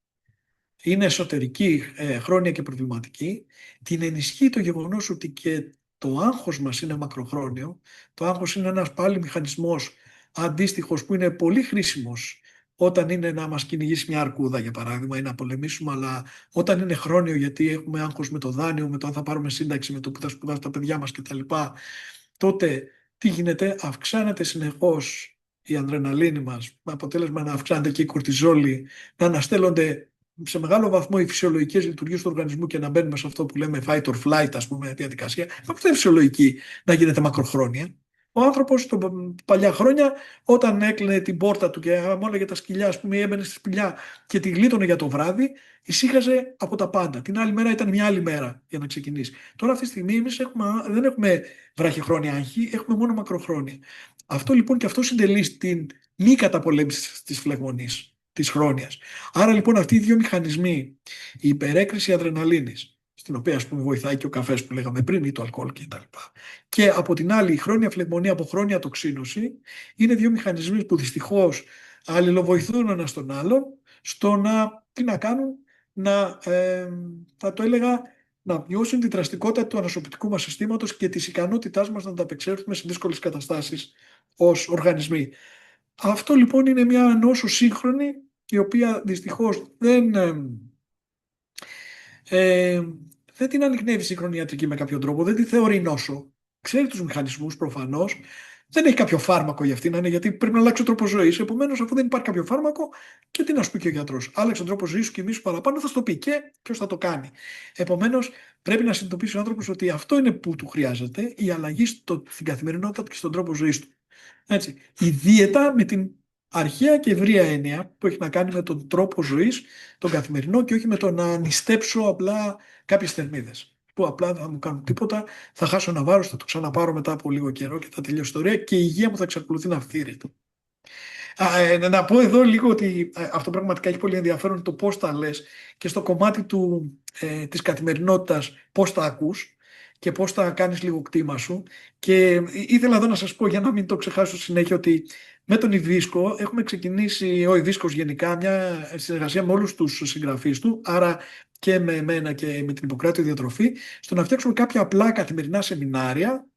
είναι εσωτερική, χρόνια και προβληματική. Την ενισχύει το γεγονός ότι και το άγχος μας είναι μακροχρόνιο. Το άγχος είναι ένας πάλι μηχανισμός αντίστοιχος που είναι πολύ χρήσιμος όταν είναι να μας κυνηγήσει μια αρκούδα για παράδειγμα ή να πολεμήσουμε, αλλά όταν είναι χρόνιο γιατί έχουμε άγχος με το δάνειο, με το αν θα πάρουμε σύνταξη, με το που θα σπουδάσουν τα παιδιά μας κτλ. Τότε τι γίνεται? Αυξάνεται συνεχώς η αδρεναλίνη μας, με αποτέλεσμα να αυξάνεται και η κορτιζόλη, να αναστέλλονται σε μεγάλο βαθμό οι φυσιολογικές λειτουργίες του οργανισμού και να μπαίνουμε σε αυτό που λέμε fight or flight, ας πούμε, διαδικασία. Αυτό είναι φυσιολογική να γίνεται μακροχρόνια. Ο άνθρωπος παλιά χρόνια, όταν έκλεινε την πόρτα του και μόνο για τα σκυλιά, ας πούμε, έμπαινε στη σπηλιά και τη γλίτωνε για το βράδυ, ησύχαζε από τα πάντα. Την άλλη μέρα ήταν μια άλλη μέρα για να ξεκινήσει. Τώρα, αυτή τη στιγμή, εμείς δεν έχουμε βραχυχρόνια άγχη, έχουμε μόνο μακροχρόνια. Αυτό λοιπόν και αυτό συντελεί στην μη καταπολέμηση της φλεγμονής, της χρόνιας. Άρα λοιπόν αυτοί οι δύο μηχανισμοί, η υπερέκριση αδρεναλίνης, στην οποία ας πούμε βοηθάει και ο καφές που λέγαμε πριν ή το αλκοόλ κτλ. Και από την άλλη η χρόνια φλεγμονή από χρόνια τοξίνωση, είναι δύο μηχανισμοί που δυστυχώς αλληλοβοηθούν ένα στον άλλον στο τι να κάνουν, θα το έλεγα, να μειώσουν την δραστικότητα του ανοσοποιητικού μας συστήματος και της ικανότητάς μας να ανταπεξέλθουμε σε δύσκολες καταστάσεις ως οργανισμοί. Αυτό λοιπόν είναι μια νόσο σύγχρονη, η οποία δυστυχώς δεν την ανιχνεύει η σύγχρονη ιατρική με κάποιον τρόπο, δεν τη θεωρεί νόσο. Ξέρει τους μηχανισμούς προφανώς, δεν έχει κάποιο φάρμακο για αυτήν, γιατί πρέπει να αλλάξει ο τρόπος ζωής. Επομένως, αφού δεν υπάρχει κάποιο φάρμακο, και τι να σου πει και ο γιατρός? Άλλαξε τον τρόπο ζωής σου, κοιμήσου παραπάνω, θα σου το πει και ποιος θα το κάνει. Επομένως, πρέπει να συνειδητοποιήσει ο άνθρωπος ότι αυτό είναι που του χρειάζεται, η αλλαγή στην καθημερινότητα και στον τρόπο ζωής του. Έτσι. Η δίαιτα με την αρχαία και ευρεία έννοια που έχει να κάνει με τον τρόπο ζωής, τον καθημερινό, και όχι με το να νηστέψω απλά κάποιες θερμίδες που απλά δεν θα μου κάνουν τίποτα, θα χάσω ένα βάρος, θα το ξαναπάρω μετά από λίγο καιρό και θα τελειώσει η ιστορία και η υγεία μου θα εξακολουθεί να αυθύρεται. Να πω εδώ λίγο ότι αυτό πραγματικά έχει πολύ ενδιαφέρον, το πώς τα λες και στο κομμάτι της καθημερινότητας πώς τα ακούς και πώς θα κάνεις λίγο κτήμα σου. Και ήθελα εδώ να σας πω, για να μην το ξεχάσω συνέχεια, ότι με τον Ιβίσκο έχουμε ξεκινήσει, ο Ιβίσκος γενικά, μια συνεργασία με όλους τους συγγραφείς του, άρα και με εμένα και με την Ιπποκράτειο Διατροφή, στο να φτιάξουμε κάποια απλά καθημερινά σεμινάρια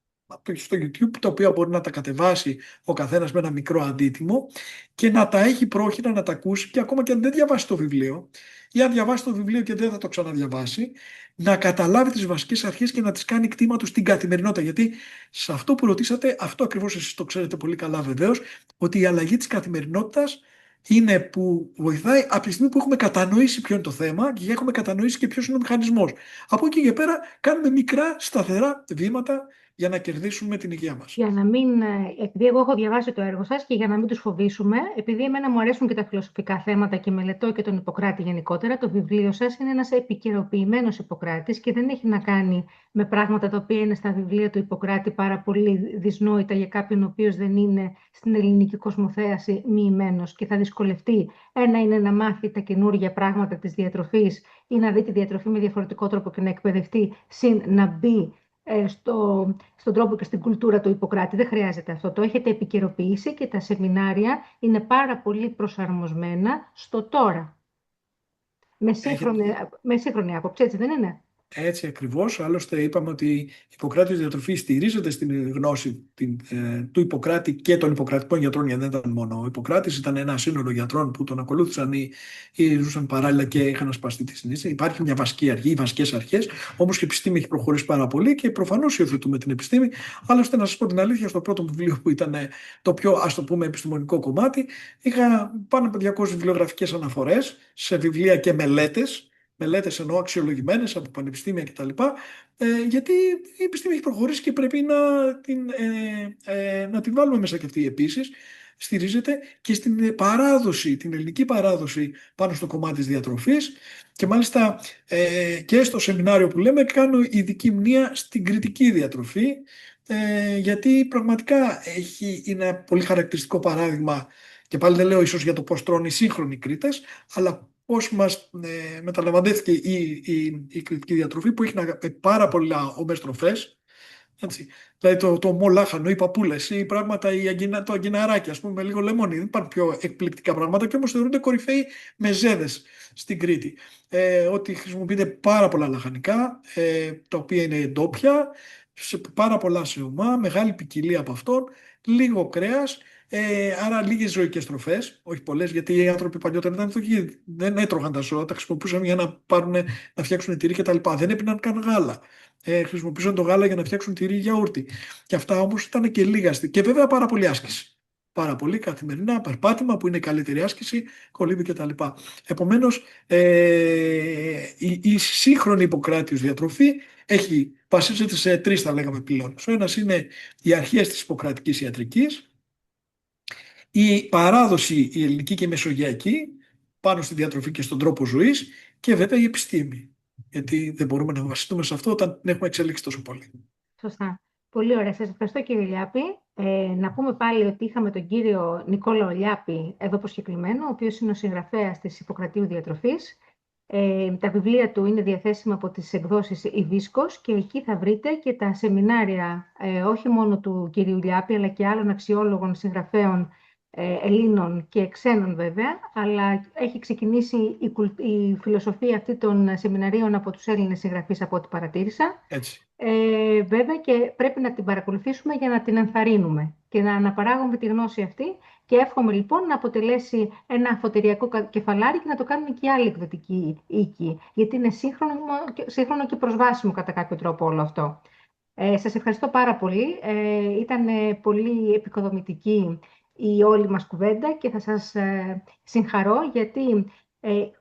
στο YouTube, τα οποία μπορεί να τα κατεβάσει ο καθένας με ένα μικρό αντίτιμο και να τα έχει πρόχειρα να τα ακούσει, και ακόμα και αν δεν διαβάσει το βιβλίο ή αν διαβάσει το βιβλίο και δεν θα το ξαναδιαβάσει, να καταλάβει τις βασικές αρχές και να τις κάνει κτήμα του στην καθημερινότητα. Γιατί σε αυτό που ρωτήσατε, αυτό ακριβώς εσείς το ξέρετε πολύ καλά βεβαίως, ότι η αλλαγή της καθημερινότητας είναι που βοηθάει από τη στιγμή που έχουμε κατανοήσει ποιο είναι το θέμα και έχουμε κατανοήσει και ποιος είναι ο μηχανισμός. Από εκεί και πέρα κάνουμε μικρά σταθερά βήματα για να κερδίσουμε την υγεία μας. Για να μην, επειδή εγώ έχω διαβάσει το έργο σας και για να μην τους φοβήσουμε, επειδή εμένα μου αρέσουν και τα φιλοσοφικά θέματα και μελετώ και τον Ιπποκράτη γενικότερα, το βιβλίο σας είναι ένας επικαιροποιημένος Ιπποκράτης και δεν έχει να κάνει με πράγματα τα οποία είναι στα βιβλία του Ιπποκράτη πάρα πολύ δυσνόητα για κάποιον ο οποίος δεν είναι στην ελληνική κοσμοθέαση μοιημένος και θα δυσκολευτεί. Ένα είναι να μάθει τα καινούργια πράγματα της διατροφής ή να δει τη διατροφή με διαφορετικό τρόπο και να εκπαιδευτεί, συν να μπει στον τρόπο και στην κουλτούρα του Ιπποκράτη. Δεν χρειάζεται αυτό. Το έχετε επικαιροποιήσει και τα σεμινάρια είναι πάρα πολύ προσαρμοσμένα στο τώρα. Έχετε, Με σύγχρονη άποψη, έτσι δεν είναι? Έτσι ακριβώς. Άλλωστε είπαμε ότι η Ιπποκράτης διατροφή στηρίζεται στην γνώση του Ιπποκράτη και των Ιπποκρατικών γιατρών, γιατί δεν ήταν μόνο ο Ιπποκράτης, ήταν ένα σύνολο γιατρών που τον ακολούθησαν ή ζούσαν παράλληλα και είχαν ασπαστεί τη συνείδηση. Υπάρχει μια βασική αρχή, οι βασικές αρχές, όμως και η επιστήμη έχει προχωρήσει πάρα πολύ και προφανώς υιοθετούμε την επιστήμη. Άλλωστε, να σας πω την αλήθεια, στο πρώτο βιβλίο που ήταν το πιο, ας το πούμε, επιστημονικό κομμάτι, είχα πάνω από 200 βιβλιογραφικές αναφορές σε βιβλία και μελέτες. Μελέτες εννοώ αξιολογημένες από πανεπιστήμια κτλ. Γιατί η επιστήμη έχει προχωρήσει και πρέπει να την βάλουμε μέσα και αυτή. Επίσης, στηρίζεται και στην παράδοση, την ελληνική παράδοση πάνω στο κομμάτι της διατροφής και μάλιστα και στο σεμινάριο που λέμε κάνω ειδική μνήα στην κριτική διατροφή, γιατί πραγματικά είναι ένα πολύ χαρακτηριστικό παράδειγμα και πάλι δεν λέω ίσως για το πώς τρώνε οι σύγχρονοι Κρήτες, αλλά πώς μας μεταλαμβανέθηκε η κριτική διατροφή που έχει πάρα πολλά ομές-τροφές. Έτσι. Δηλαδή το ομό λάχανο, οι παππούλες, ή πράγματα, το αγκιναράκι, ας πούμε, με λίγο λεμόνι. Δεν υπάρχουν πιο εκπληκτικά πράγματα και όμως θεωρούνται κορυφαίοι μεζέδες στην Κρήτη. Ότι χρησιμοποιείται πάρα πολλά λαχανικά, τα οποία είναι ντόπια, πάρα πολλά σε ομά, μεγάλη ποικιλία από αυτόν, λίγο κρέας. Άρα λίγες ζωικές τροφές, όχι πολλές, γιατί οι άνθρωποι παλιότερα ήταν φτωχοί, δεν έτρωγαν τα ζώα, τα χρησιμοποιούσαν για να φτιάξουν τυρί κτλ. Δεν έπιναν καν γάλα. Χρησιμοποιούσαν το γάλα για να φτιάξουν τυρί ή γιαούρτι. Και αυτά όμως ήταν και λίγα. Και βέβαια πάρα πολύ άσκηση. Πάρα πολύ καθημερινά, περπάτημα που είναι η καλύτερη άσκηση, κολύμπη κτλ. Επομένως, η σύγχρονη Ιπποκράτιος διατροφή βασίζεται σε τρεις, θα λέγαμε, πυλώνες. Ο ένας είναι οι αρχές της Ιπποκρατικής ιατρικής, η παράδοση η ελληνική και η μεσογειακή πάνω στη διατροφή και στον τρόπο ζωής και βέβαια η επιστήμη. Γιατί δεν μπορούμε να βασιστούμε σε αυτό όταν την έχουμε εξελίξει τόσο πολύ. Σωστά. Πολύ ωραία. Σας ευχαριστώ, κύριε Λιάπη. Να πούμε πάλι ότι είχαμε τον κύριο Νικόλαο Λιάπη εδώ προσκεκλημένο, ο οποίος είναι ο συγγραφέας της Ιπποκρατίου Διατροφής. Τα βιβλία του είναι διαθέσιμα από τις εκδόσεις η Βίσκος και εκεί θα βρείτε και τα σεμινάρια όχι μόνο του κυρίου Λιάπη αλλά και άλλων αξιόλογων συγγραφέων Ελλήνων και ξένων βέβαια, αλλά έχει ξεκινήσει η φιλοσοφία αυτή των σεμιναρίων από τους Έλληνες συγγραφείς από ό,τι παρατήρησα. Έτσι. Βέβαια και πρέπει να την παρακολουθήσουμε για να την ενθαρρύνουμε και να αναπαράγουμε τη γνώση αυτή και εύχομαι λοιπόν να αποτελέσει ένα αφοτεριακό κεφαλάρι και να το κάνουν και άλλοι εκδοτικοί οίκοι, γιατί είναι σύγχρονο και προσβάσιμο κατά κάποιο τρόπο όλο αυτό. Σας ευχαριστώ πάρα πολύ. Ήταν πολύ επικοδομητική η όλη μας κουβέντα και θα σας συγχαρώ γιατί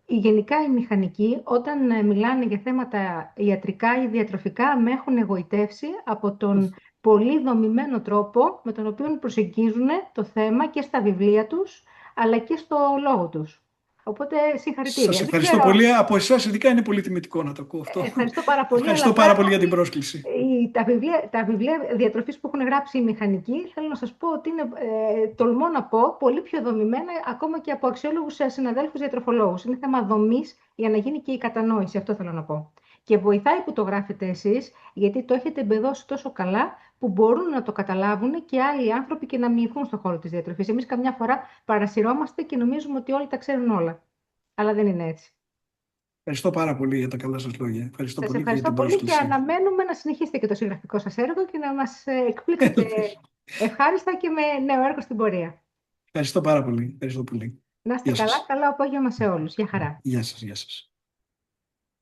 γενικά οι μηχανικοί όταν μιλάνε για θέματα ιατρικά ή διατροφικά με έχουν εγωιτεύσει από τον πολύ δομημένο τρόπο με τον οποίο προσεγγίζουν το θέμα και στα βιβλία τους αλλά και στο λόγο τους. Οπότε συγχαρητήρια. Σας ευχαριστώ πολύ. Από εσάς ειδικά είναι πολύ τιμητικό να το ακούω αυτό. Ευχαριστώ πάρα πολύ. Ευχαριστώ πάρα πολύ για την πρόσκληση. Τα βιβλία διατροφής που έχουν γράψει οι μηχανικοί, θέλω να σας πω ότι είναι, τολμώ να πω, πολύ πιο δομημένα ακόμα και από αξιόλογους συναδέλφους διατροφολόγους. Είναι θέμα δομής για να γίνει και η κατανόηση, αυτό θέλω να πω. Και βοηθάει που το γράφετε εσείς, γιατί το έχετε εμπεδώσει τόσο καλά που μπορούν να το καταλάβουν και άλλοι άνθρωποι και να μοιηθούν στον χώρο της διατροφής. Εμείς καμιά φορά παρασυρώμαστε και νομίζουμε ότι όλοι τα ξέρουν όλα. Αλλά δεν είναι έτσι. Ευχαριστώ πάρα πολύ για τα καλά σας λόγια. Ευχαριστώ Σας πολύ ευχαριστώ για την πολύ και πρόσκληση. αναμένουμε να συνεχίσετε και το συγγραφικό σας έργο και να μας εκπλήξετε ευχάριστα και με νέο έργο στην πορεία. Ευχαριστώ πάρα πολύ. Ευχαριστώ πολύ. Να είστε καλά, καλό απόγευμα σε όλους. Γεια χαρά. Γεια σας, γεια σας.